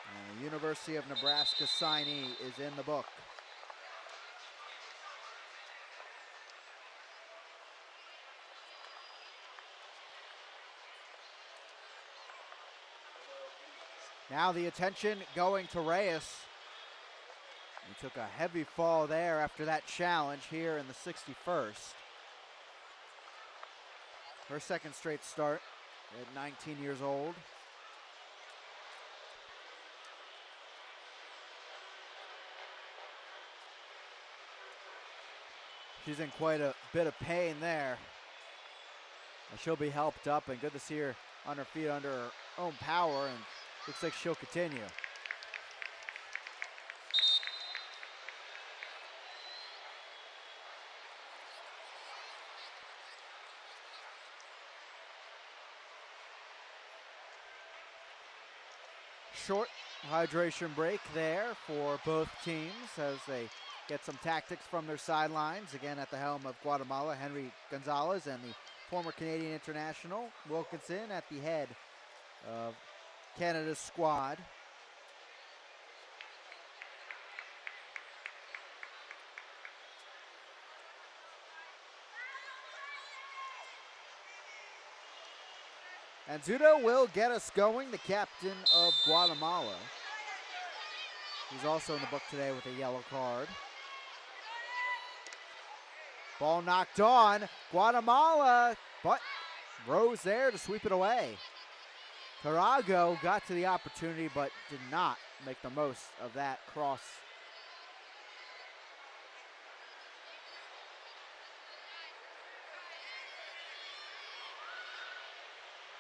And the University of Nebraska signee is in the book. Now the attention going to Reyes. He took a heavy fall there after that challenge here in the 61st. Her second straight start at 19 years old. She's in quite a bit of pain there. She'll be helped up, and good to see her on her feet under her own power, and looks like she'll continue. Short hydration break there for both teams as they get some tactics from their sidelines. Again, at the helm of Guatemala, Henry Gonzalez, and the former Canadian international, Wilkinson, at the head of Canada's squad. And Zudo will get us going, the captain of Guatemala. He's also in the book today with a yellow card. Ball knocked on. Guatemala, but Rose there to sweep it away. Carago got to the opportunity, but did not make the most of that cross.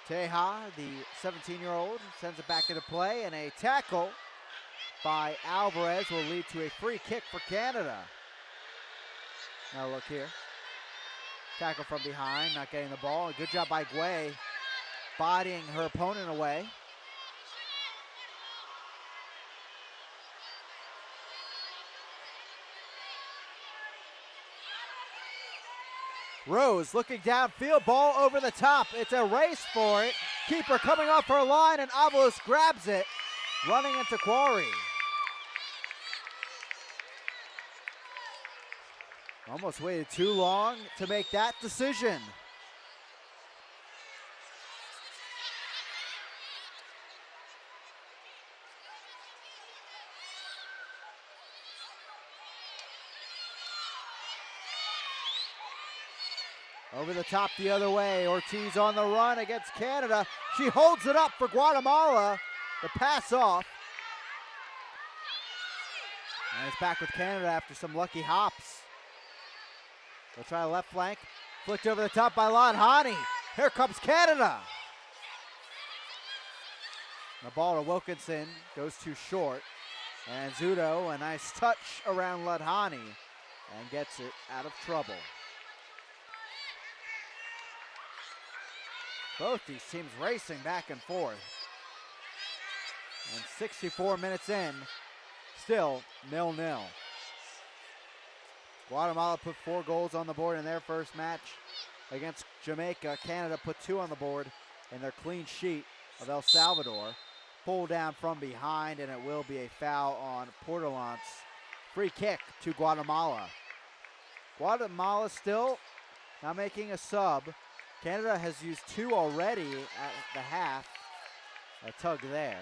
Teja, the 17-year-old, sends it back into play, and a tackle by Alvarez will lead to a free kick for Canada. Now look here. Tackle from behind, not getting the ball. Good job by Guay, bodying her opponent away. Rose looking downfield, ball over the top. It's a race for it. Keeper coming off her line, and Avalos grabs it, running into Quarry. Almost waited too long to make that decision. Over the top the other way. Ortiz on the run against Canada. She holds it up for Guatemala. The pass off. And it's back with Canada after some lucky hops. They'll try the left flank. Flicked over the top by Ladhani. Here comes Canada. The ball to Wilkinson goes too short. And Zudo, a nice touch around Ladhani, and gets it out of trouble. Both these teams racing back and forth. And 64 minutes in, still 0-0. Guatemala put 4 goals on the board in their first match against Jamaica. Canada put 2 on the board in their clean sheet of El Salvador. Pull down from behind, and it will be a foul on Portelance. Free kick to Guatemala. Guatemala still not making a sub. Canada has used 2 already at the half. A tug there.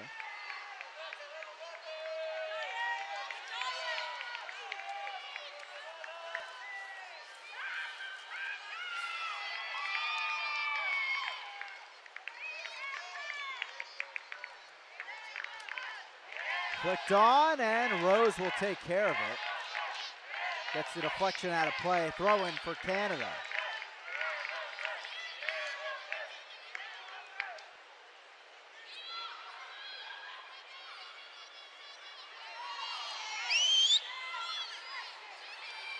Flicked on, and Rose will take care of it. Gets the deflection out of play. Throw in for Canada.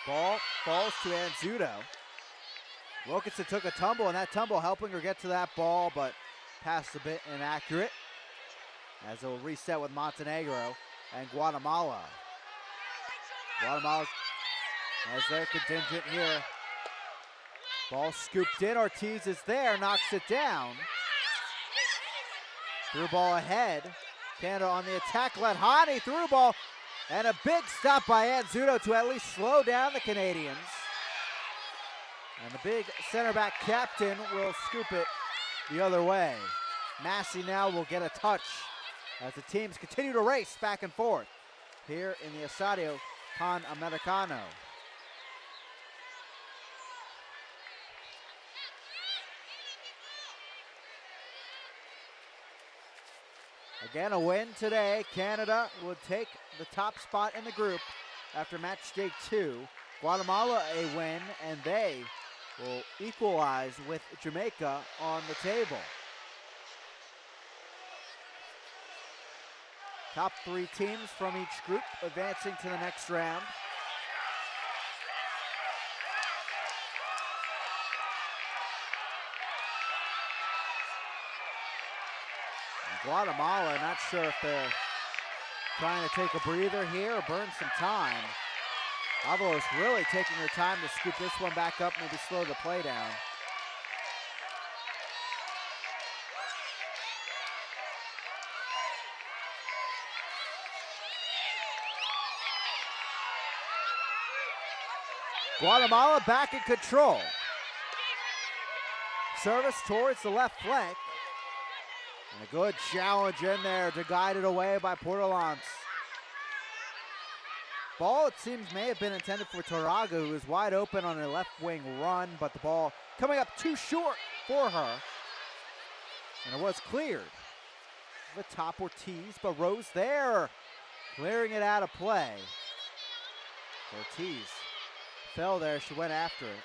Ball falls to Anzudo. Wilkinson took a tumble, and that tumble helping her get to that ball, but passed a bit inaccurate. As it will reset with Montenegro and Guatemala. Guatemala has their contingent here. Ball scooped in. Ortiz is there, knocks it down. Through ball ahead. Canada on the attack. Ladhani through ball. And a big stop by Anzudo to at least slow down the Canadians. And the big center back captain will scoop it the other way. Massey now will get a touch as the teams continue to race back and forth here in the Estadio Panamericano. Again, a win today. Canada would take the top spot in the group after match day 2. Guatemala a win, and they will equalize with Jamaica on the table. Top 3 teams from each group advancing to the next round. And Guatemala, not sure if they're trying to take a breather here or burn some time. Avalos really taking her time to scoop this one back up, maybe slow the play down. Guatemala back in control. Service towards the left flank. And a good challenge in there to guide it away by Portelance. Ball, it seems, may have been intended for Taraga, who was wide open on a left wing run, but the ball coming up too short for her. And it was cleared. The top Ortiz, but Rose there, clearing it out of play. Ortiz fell there, she went after it.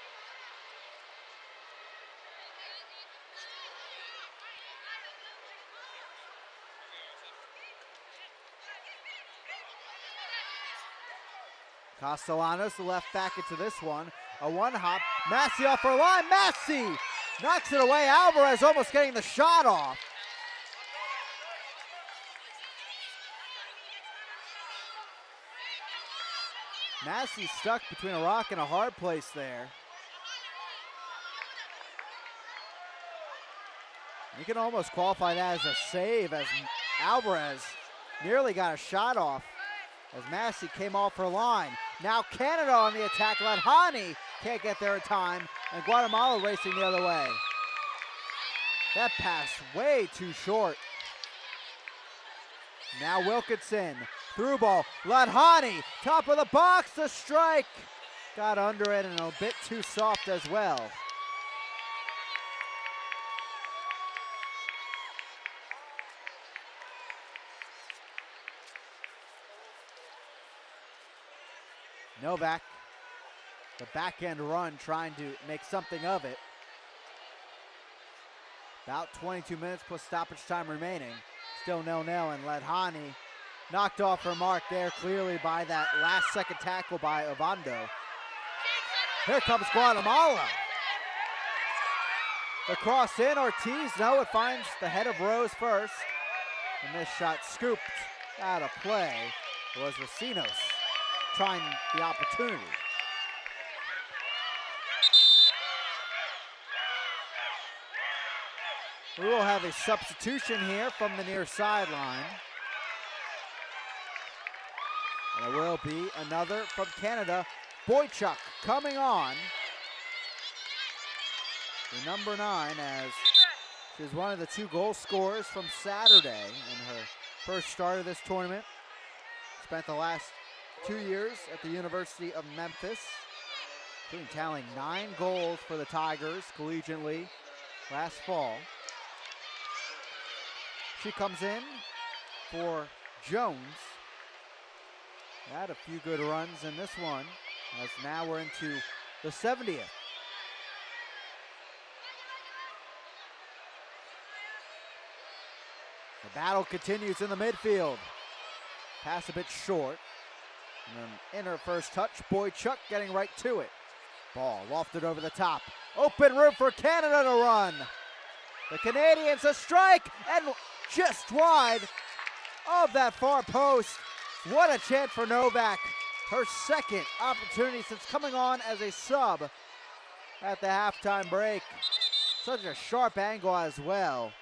Castellanos, the left back into this one. A one hop. Massey off her line. Massey knocks it away. Alvarez almost getting the shot off. Massey stuck between a rock and a hard place there. You can almost qualify that as a save, as Alvarez nearly got a shot off as Massey came off her line. Now Canada on the attack. Ladhani can't get there in time, and Guatemala racing the other way. That pass way too short. Now Wilkinson, through ball. Ladhani, top of the box, the strike. Got under it and a bit too soft as well. Novak, the backhand run, trying to make something of it. About 22 minutes plus stoppage time remaining. Still 0-0, and Ladhani knocked off her mark there clearly by that last second tackle by Ovando. Here comes Guatemala. The cross in, Ortiz, no, it finds the head of Rose first. And this shot scooped out of play was Racinos trying the opportunity. We will have a substitution here from the near sideline. And it will be another from Canada. Boychuk coming on. The number 9, as she's one of the 2 goal scorers from Saturday in her first start of this tournament. Spent the last 2 years at the University of Memphis, including tallying 9 goals for the Tigers collegiately last fall. She comes in for Jones. Had a few good runs in this one, as now we're into the 70th. The battle continues in the midfield. Pass a bit short. And then in her first touch, Boychuk getting right to it. Ball wafted over the top. Open room for Canada to run. The Canadians a strike, and just wide of that far post. What a chance for Novak. Her second opportunity since coming on as a sub at the halftime break. Such a sharp angle as well.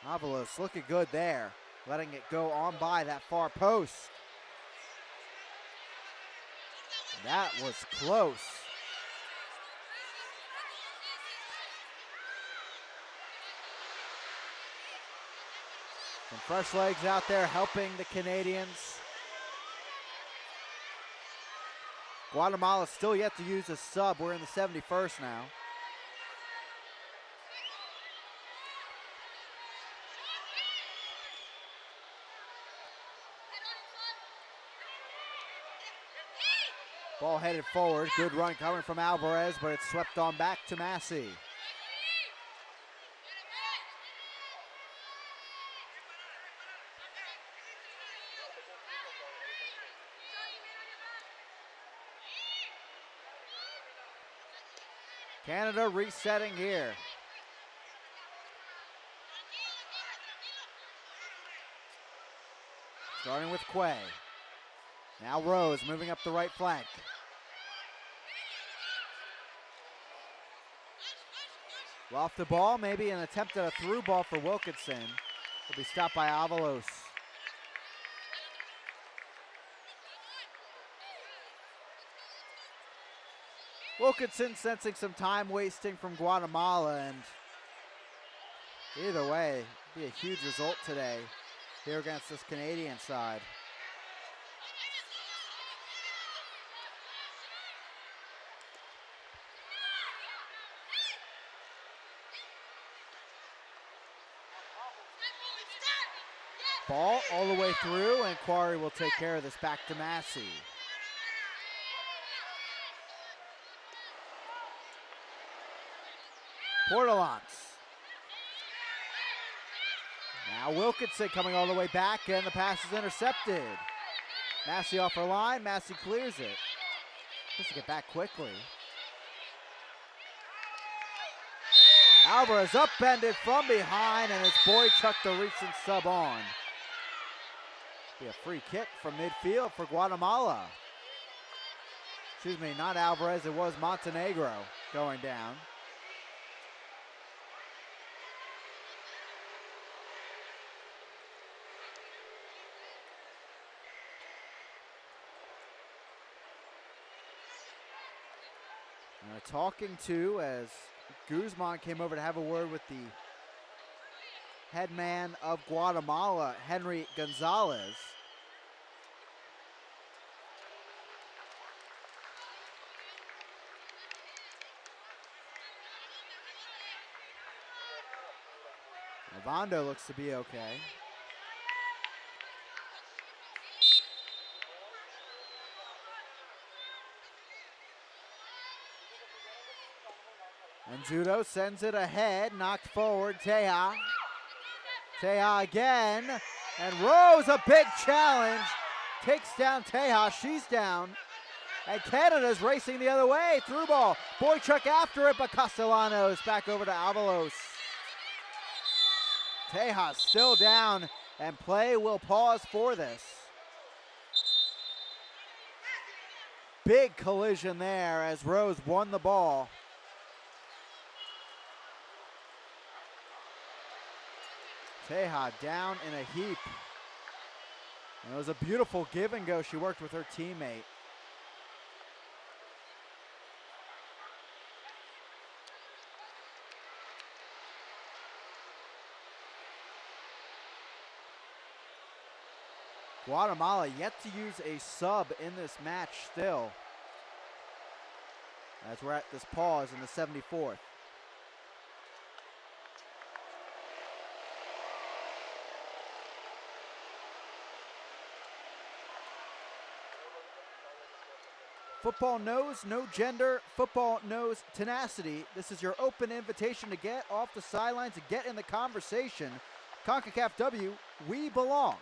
Avalos looking good there, letting it go on by that far post. That was close. Some fresh legs out there helping the Canadians. Guatemala still yet to use a sub. We're in the 71st now. Ball headed forward. Good run coming from Alvarez, but it's swept on back to Massey. Canada resetting here. Starting with Quay. Now Rose moving up the right flank. Off the ball, maybe an attempt at a through ball for Wilkinson. Will be stopped by Avalos. Wilkinson sensing some time wasting from Guatemala, and either way, it'd be a huge result today here against this Canadian side. Ball all the way through, and Quarry will take care of this back to Massey. Portalance. Now Wilkinson coming all the way back, and the pass is intercepted. Massey off her line, Massey clears it. Just to get back quickly. Alvarez upended from behind, and it's Boychuk the recent sub on. Be a free kick from midfield for Guatemala. Excuse me, not Alvarez, it was Montenegro going down. Talking to as Guzman came over to have a word with the head man of Guatemala, Henry Gonzalez. Ovando looks to be okay. And Judo sends it ahead, knocked forward, Teja. Teja again, and Rose, a big challenge. Takes down Teja, she's down. And Canada's racing the other way, through ball. Boychuk after it, but Castellanos back over to Avalos. Teja still down, and play will pause for this. Big collision there as Rose won the ball. Teja down in a heap. And it was a beautiful give and go. She worked with her teammate. Guatemala yet to use a sub in this match still, as we're at this pause in the 74th. Football knows no gender. Football knows tenacity. This is your open invitation to get off the sidelines and get in the conversation. Concacaf W, we belong.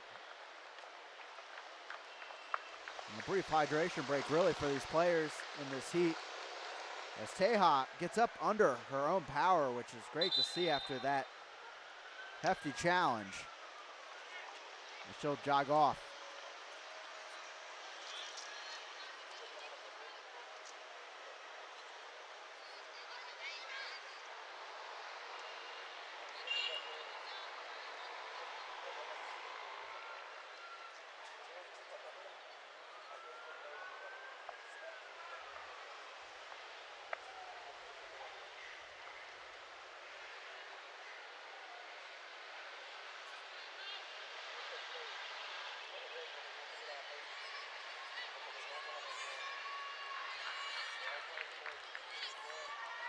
And a brief hydration break really for these players in this heat, as Teja gets up under her own power, which is great to see after that hefty challenge. And she'll jog off.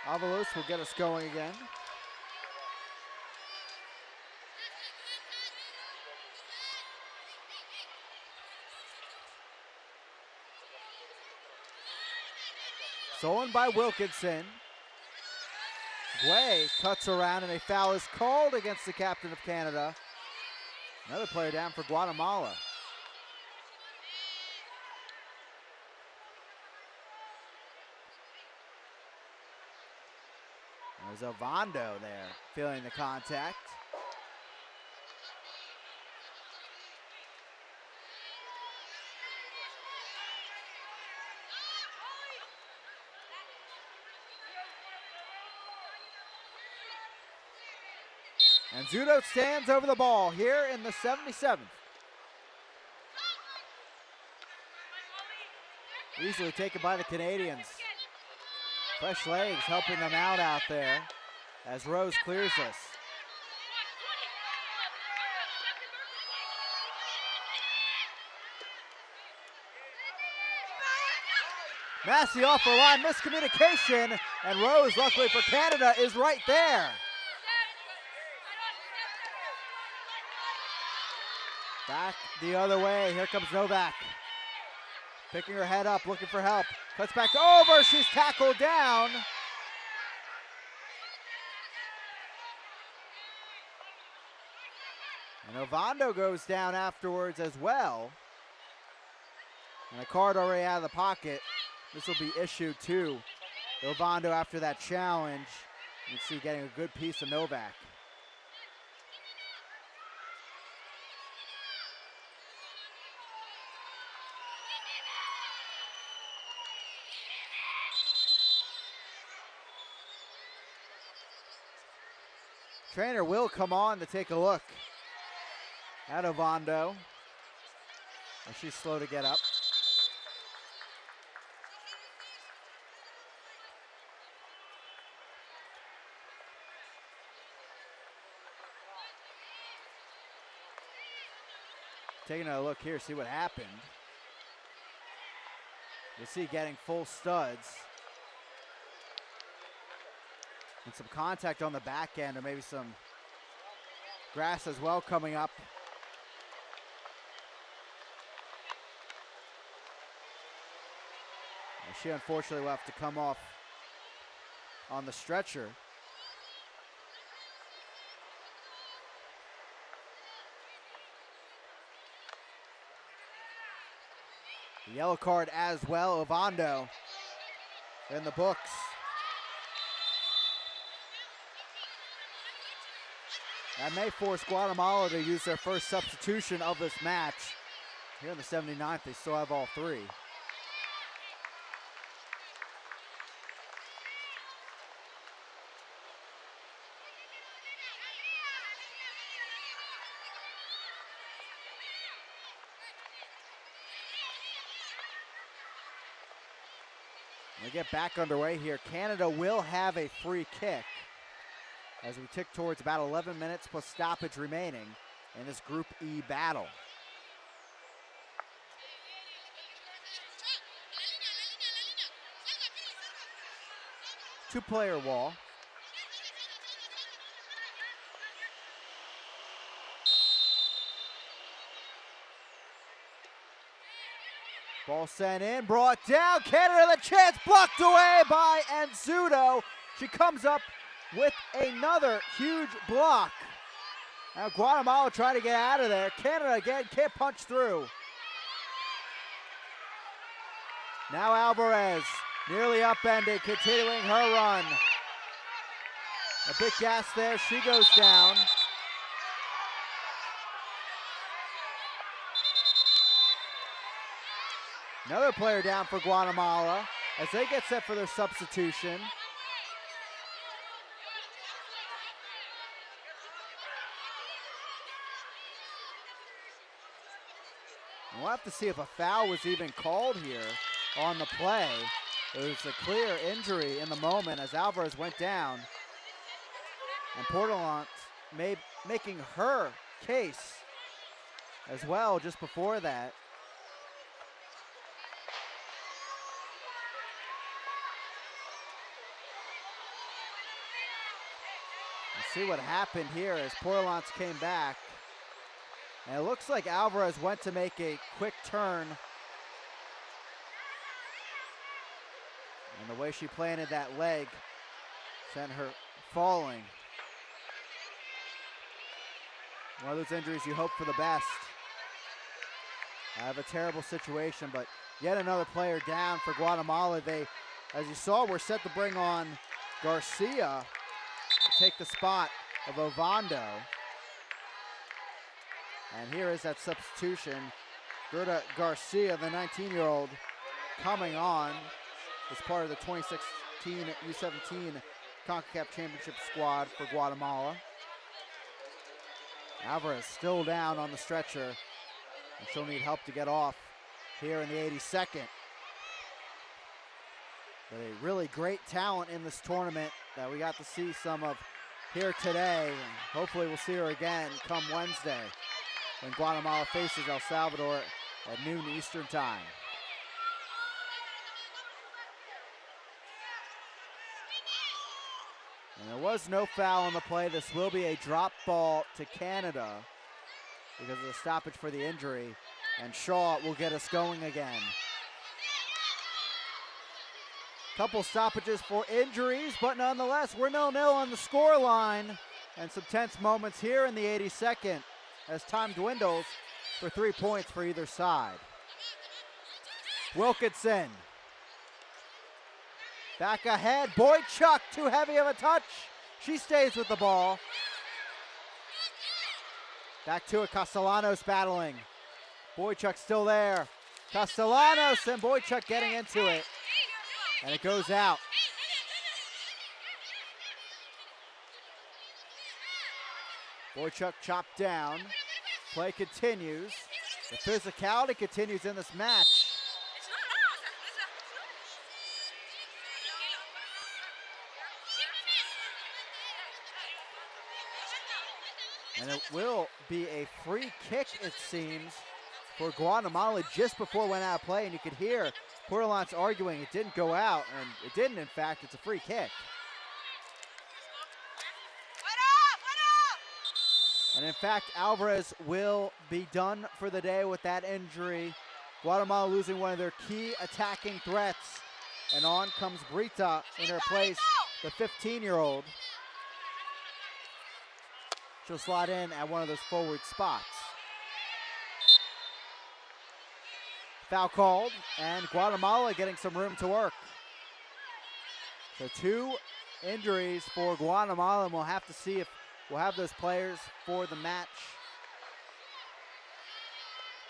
Avalos will get us going again. Stolen by Wilkinson. Guay cuts around and a foul is called against the captain of Canada. Another player down for Guatemala. There's Ovando there feeling the contact. And Zudo stands over the ball here in the 77th. Easily taken by the Canadians. Fresh legs helping them out there as Rose clears this. Massey off the line, miscommunication, and Rose, luckily for Canada, is right there. Back the other way, here comes Novak. Picking her head up, looking for help. Cuts back over, she's tackled down. And Ovando goes down afterwards as well. And a card already out of the pocket. This will be issued to Ovando after that challenge. You can see getting a good piece of Novak. Trainer will come on to take a look at Ovando. And she's slow to get up. Taking a look here, see what happened. You see getting full studs. And some contact on the back end, or maybe some grass as well coming up. And she unfortunately will have to come off on the stretcher. The yellow card as well, Ovando in the books. That may force Guatemala to use their first substitution of this match. Here in the 79th, they still have all three. We get back underway here. Canada will have a free kick as we tick towards about 11 minutes plus stoppage remaining in this Group E battle. Two-player wall. Ball sent in, brought down. Canada the chance, blocked away by Nzudo. She comes up with another huge block. Now Guatemala trying to get out of there. Canada again can't punch through. Now Alvarez nearly upended, continuing her run. A big gas there, she goes down. Another player down for Guatemala as they get set for their substitution. And we'll have to see if a foul was even called here on the play. It was a clear injury in the moment as Alvarez went down. And Portelant making her case as well just before that. See what happened here as Portelant came back. And it looks like Alvarez went to make a quick turn. And the way she planted that leg sent her falling. One of those injuries you hope for the best. I have a terrible situation, but yet another player down for Guatemala. They, as you saw, were set to bring on Garcia to take the spot of Ovando. And here is that substitution. Gerda Garcia, the 19-year-old, coming on as part of the 2016 U17 Concacaf Championship squad for Guatemala. Alvarez still down on the stretcher, and she'll need help to get off here in the 82nd. But a really great talent in this tournament that we got to see some of here today. And hopefully we'll see her again come Wednesday when Guatemala faces El Salvador at noon Eastern time. And there was no foul on the play. This will be a drop ball to Canada because of the stoppage for the injury. And Shaw will get us going again. Couple stoppages for injuries, but nonetheless, we're 0-0 on the score line. And some tense moments here in the 82nd as time dwindles for 3 points for either side. Wilkinson. Back ahead, Boychuk, too heavy of a touch. She stays with the ball. Back to it, Castellanos battling. Boychuk still there. Castellanos and Boychuk getting into it. And it goes out. Boychuk chopped down. Play continues. The physicality continues in this match. And it will be a free kick, it seems, for Guatemala just before it went out of play. And you could hear Portelance arguing it didn't go out, and it didn't, in fact. It's a free kick. And in fact, Alvarez will be done for the day with that injury. Guatemala losing one of their key attacking threats. And on comes Brita in her place, the 15-year-old. She'll slot in at one of those forward spots. Foul called, and Guatemala getting some room to work. So 2 injuries for Guatemala, and we'll have to see if we'll have those players for the match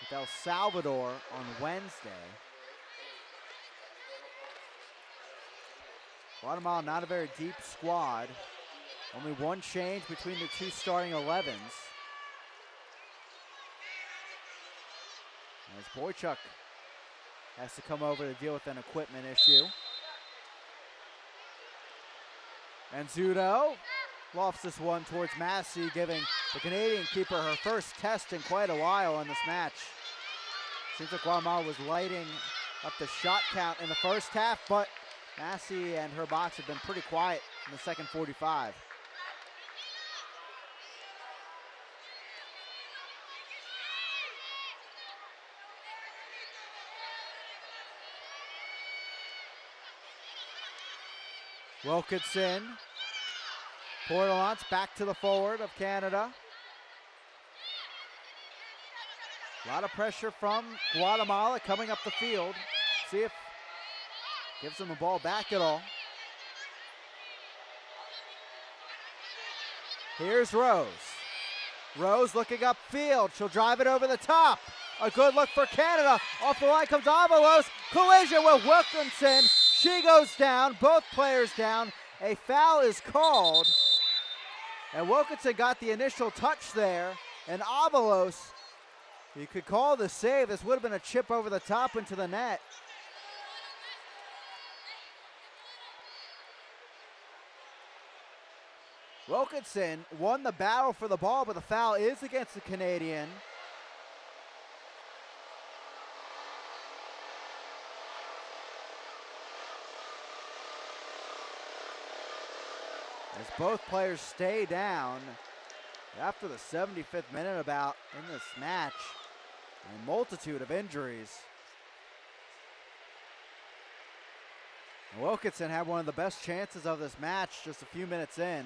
with El Salvador on Wednesday. Guatemala not a very deep squad. Only one change between the 2 starting 11s. As Boychuk has to come over to deal with an equipment issue. And Zudo lofts this one towards Massey, giving the Canadian keeper her first test in quite a while in this match. Seems like Guatemala was lighting up the shot count in the first half, but Massey and her box have been pretty quiet in the second 45. Wilkinson, Portelance back to the forward of Canada. A lot of pressure from Guatemala coming up the field. See if gives them the ball back at all. Here's Rose. Rose looking upfield. She'll drive it over the top. A good look for Canada. Off the line comes Avalos. Collision with Wilkinson. She goes down, both players down. A foul is called. And Wilkinson got the initial touch there. And Avalos, you could call the save. This would have been a chip over the top into the net. Wilkinson won the battle for the ball, but the foul is against the Canadian. As both players stay down after the 75th minute about in this match. A multitude of injuries. Wilkinson had one of the best chances of this match just a few minutes in.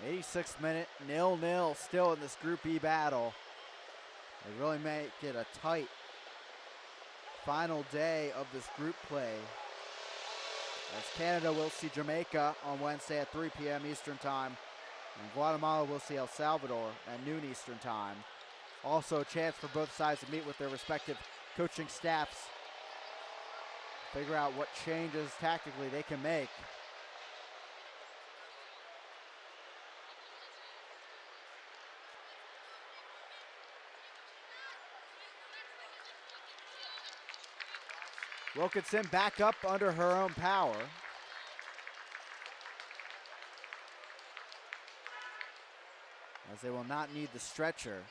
'86th minute, 0-0 still in this Group E battle. They really make it a tight final day of this group play, as Canada will see Jamaica on Wednesday at 3 p.m. Eastern Time, and Guatemala will see El Salvador at noon Eastern Time. Also a chance for both sides to meet with their respective coaching staffs, figure out what changes tactically they can make. Wilkinson back up under her own power. As they will not need the stretcher.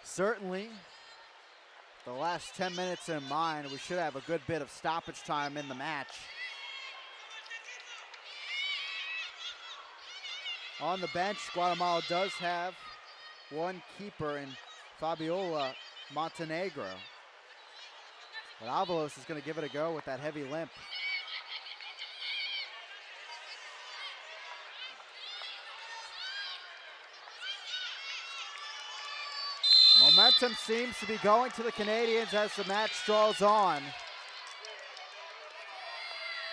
Certainly, the last 10 minutes in mind, we should have a good bit of stoppage time in the match. On the bench, Guatemala does have one keeper in Fabiola Montenegro. But Avalos is going to give it a go with that heavy limp. Momentum seems to be going to the Canadians as the match draws on.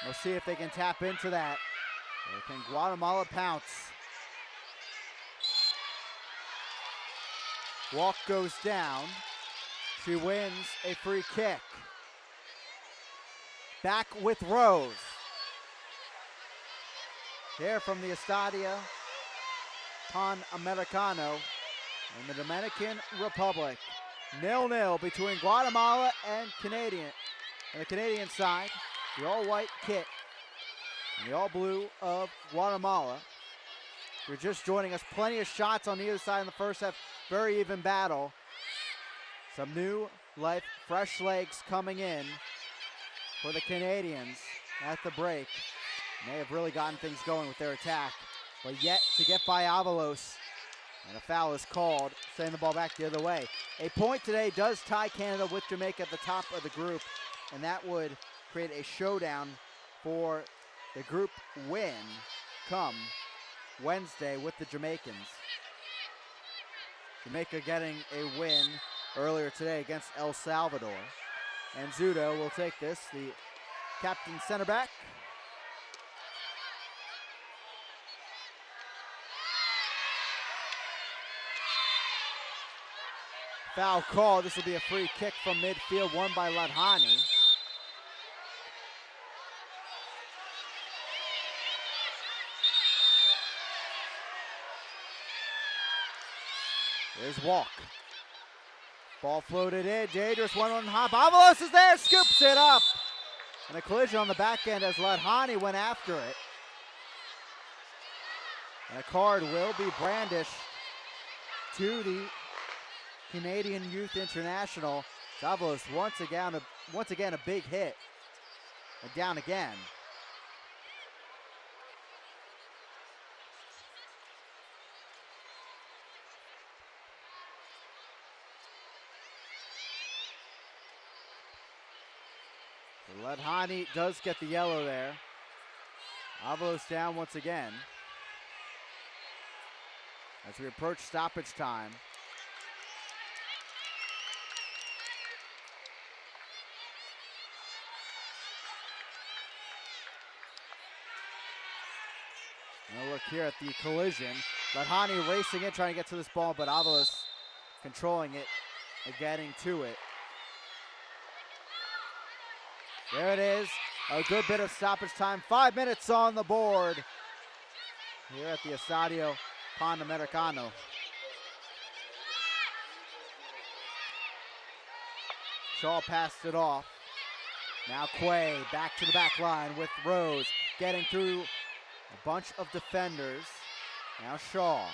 We'll see if they can tap into that. Or can Guatemala pounce? Walk goes down. She wins a free kick. Back with Rose. Here from the Estadio Panamericano in the Dominican Republic. 0-0 between Guatemala and Canadian. On the Canadian side, the all-white kit and the all-blue of Guatemala. If you're just joining us, plenty of shots on either side in the first half. Very even battle. Some new life, fresh legs coming in for the Canadians at the break. They have really gotten things going with their attack, but yet to get by Avalos. And a foul is called, sending the ball back the other way. A point today does tie Canada with Jamaica at the top of the group, and that would create a showdown for the group win come Wednesday with the Jamaicans. Jamaica getting a win earlier today against El Salvador. And Zudo will take this, the captain center back. Foul call. This will be a free kick from midfield, won by Ladhani. There's Walk. Ball floated in, dangerous one-on hop. Avalos is there, scoops it up. And a collision on the back end as Ladhani went after it. And a card will be brandished to the Canadian Youth International. Avalos once again a big hit. And down again. Ladhani does get the yellow there. Avalos down once again. As we approach stoppage time. Now look here at the collision. Ladhani racing in, trying to get to this ball, but Avalos controlling it and getting to it. There it is, a good bit of stoppage time. 5 minutes on the board here at the Estadio Panamericano. Shaw passed it off. Now Quay back to the back line with Rose getting through A bunch of defenders. Now Shaw.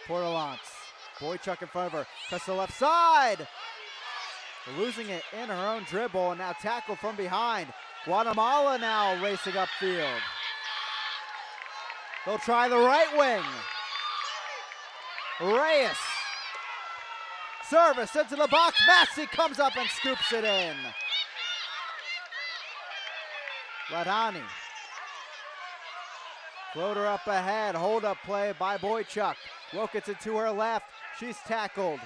Portelance. Boychuk in front of her. Cuts to the left side. Losing it in her own dribble, and now tackled from behind. Guatemala now racing upfield. They'll try the right wing. Reyes. Service into the box. Massey comes up and scoops it in. Ladani. Floater up ahead. Hold up play by Boychuk. Wilkinson to her left. She's tackled.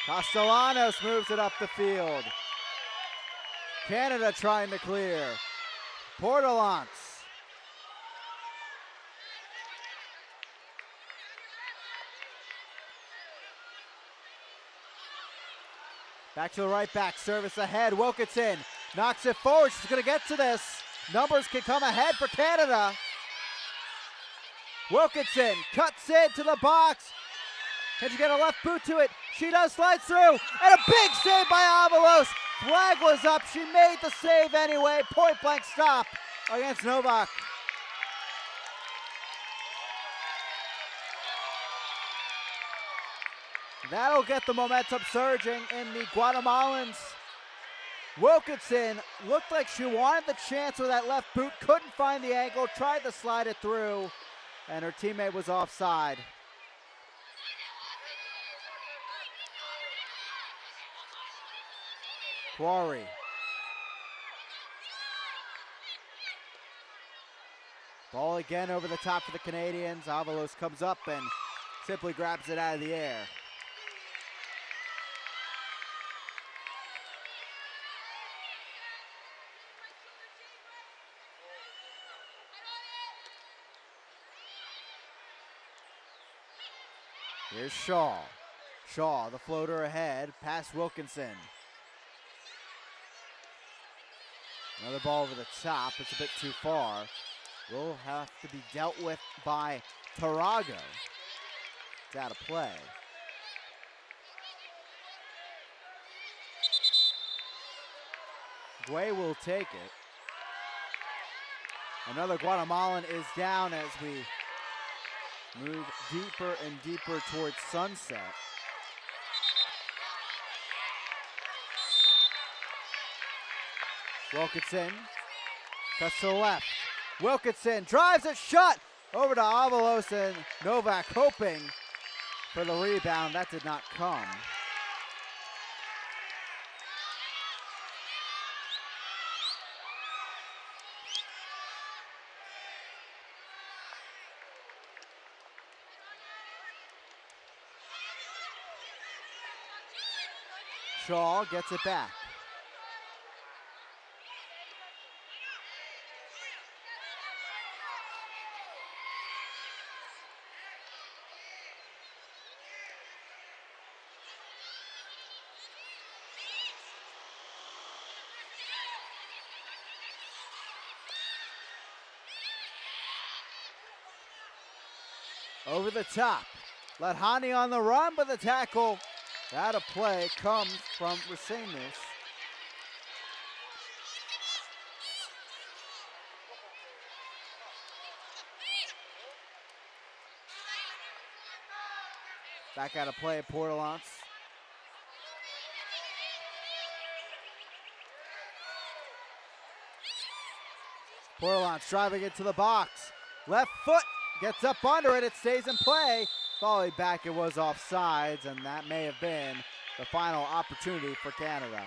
Castellanos moves it up the field. Canada trying to clear. Portelance. Back to the right back. Service ahead. Wilkinson knocks it forward. She's going to get to this. Numbers can come ahead for Canada. Wilkinson cuts into the box. Can she get a left boot to it? She does, slides through, and a big save by Avalos. Flag was up, she made the save anyway. Point blank stop against Novak. That'll get the momentum surging in the Guatemalans. Wilkinson looked like she wanted the chance with that left boot, couldn't find the angle, tried to slide it through, and her teammate was offside. Quarry. Ball again over the top for the Canadians. Avalos comes up and simply grabs it out of the air. Here's Shaw. Shaw, the floater ahead, past Wilkinson. Another ball over the top, it's a bit too far. Will have to be dealt with by Tarago. It's out of play. Guay will take it. Another Guatemalan is down as we move deeper and deeper towards sunset. Wilkinson cuts to the left. Wilkinson drives it shut over to Avalos, and Novak hoping for the rebound. That did not come. Shaw gets it back. Over the top. Ladhani on the run, but the tackle out of play comes from Rasemus. Back out of play, Portelance. Portelance driving into the box. Left foot. Gets up under it, it stays in play. Volley back, it was offsides, and that may have been the final opportunity for Canada.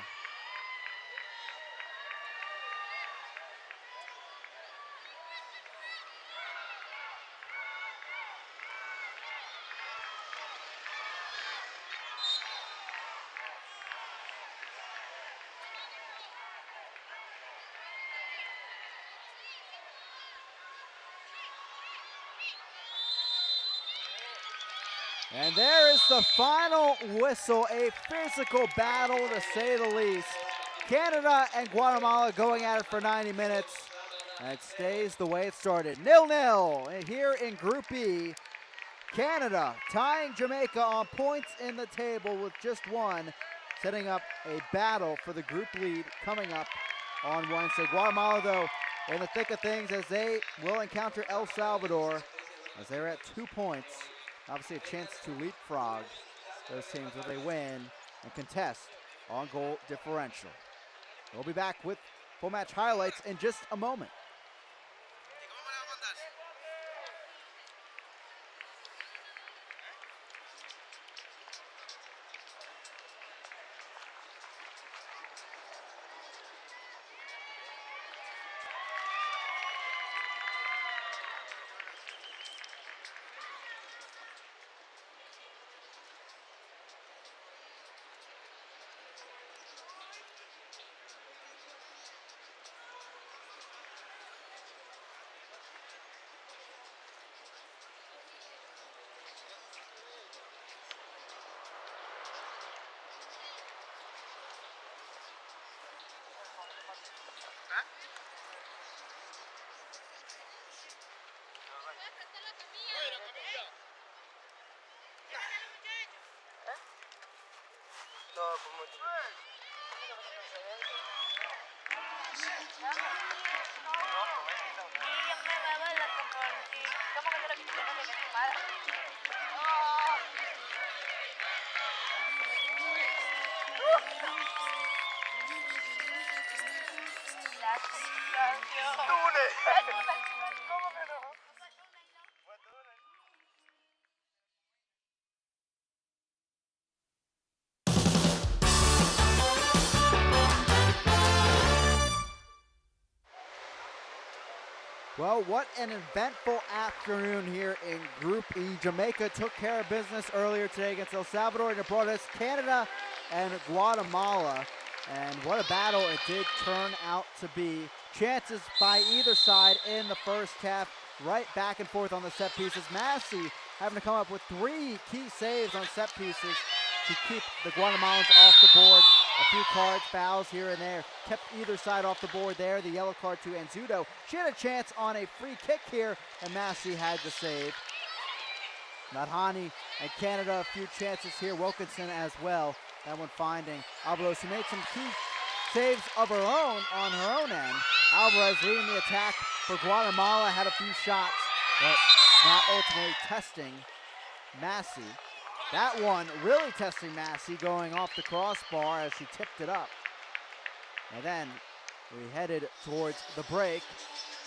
And there is the final whistle, a physical battle to say the least. Canada and Guatemala going at it for 90 minutes, and it stays the way it started. 0-0 here in Group E. Canada tying Jamaica on points in the table with just one, setting up a battle for the group lead coming up on Wednesday. Guatemala, though, in the thick of things as they will encounter El Salvador as they're at 2 points. Obviously a chance to leapfrog those teams where they win and contest on goal differential. We'll be back with full match highlights in just a moment. Well, what an eventful afternoon here in Group E. Jamaica took care of business earlier today against El Salvador, and it brought us Canada and Guatemala. And what a battle it did turn out to be. Chances by either side in the first half, right back and forth on the set pieces. Massey having to come up with 3 key saves on set pieces to keep the Guatemalans off the board. A few cards, fouls here and there, kept either side off the board there. The yellow card to Anzudo. She had a chance on a free kick here, and Massey had the save. Nadhani and Canada, a few chances here. Wilkinson as well. That one finding Alvarez, who made some key saves of her own on her own end. Alvarez leading the attack for Guatemala, had a few shots, but not ultimately testing Massey. That one really testing Massey, going off the crossbar as she tipped it up. And then we headed towards the break.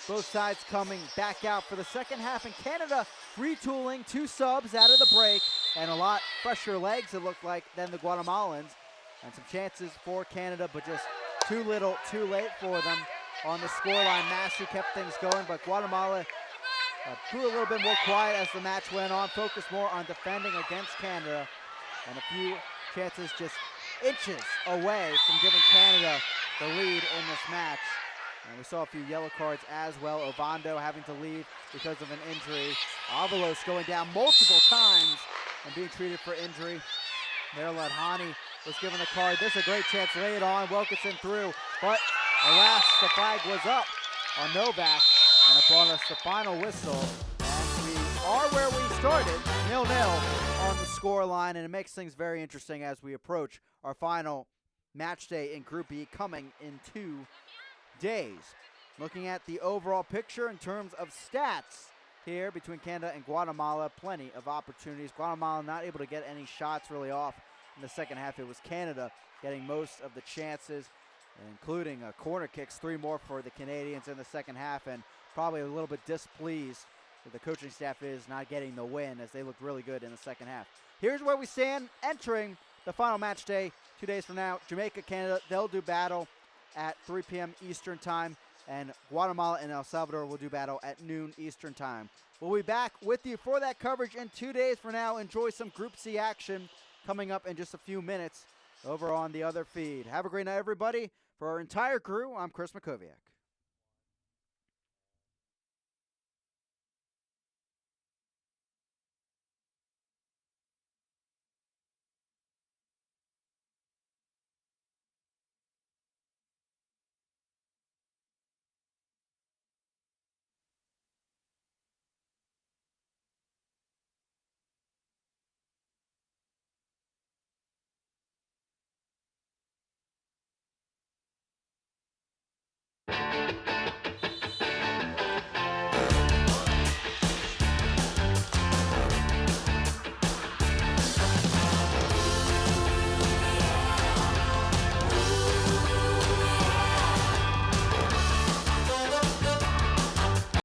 Both sides coming back out for the second half, and Canada retooling 2 subs out of the break, and a lot fresher legs, it looked like, than the Guatemalans. And some chances for Canada, but just too little, too late for them on the scoreline. Massey kept things going, but Guatemala grew a little bit more quiet as the match went on, focused more on defending against Canada, and a few chances just inches away from giving Canada the lead in this match. And we saw a few yellow cards as well. Ovando having to leave because of an injury. Avalos going down multiple times and being treated for injury. Marilyn Hani was given the card. This is a great chance late on. Wilkinson through, but alas, the flag was up on Novak, and it brought us the final whistle. And we are where we started, 0-0 on the score line, and it makes things very interesting as we approach our final match day in Group E coming in 2 days. Looking at the overall picture in terms of stats here between Canada and Guatemala, plenty of opportunities. Guatemala not able to get any shots really off in the second half. It was Canada getting most of the chances, including corner kicks, 3 more for the Canadians in the second half, and probably a little bit displeased that the coaching staff is not getting the win, as they looked really good in the second half. Here's where we stand entering the final match day 2 days from now. Jamaica, Canada, they'll do battle at 3 p.m. Eastern time, and Guatemala and El Salvador will do battle at noon Eastern time. We'll be back with you for that coverage in 2 days. For now, enjoy some Group C action coming up in just a few minutes over on the other feed. Have a great night, everybody. For our entire crew, I'm Chris Makoviak.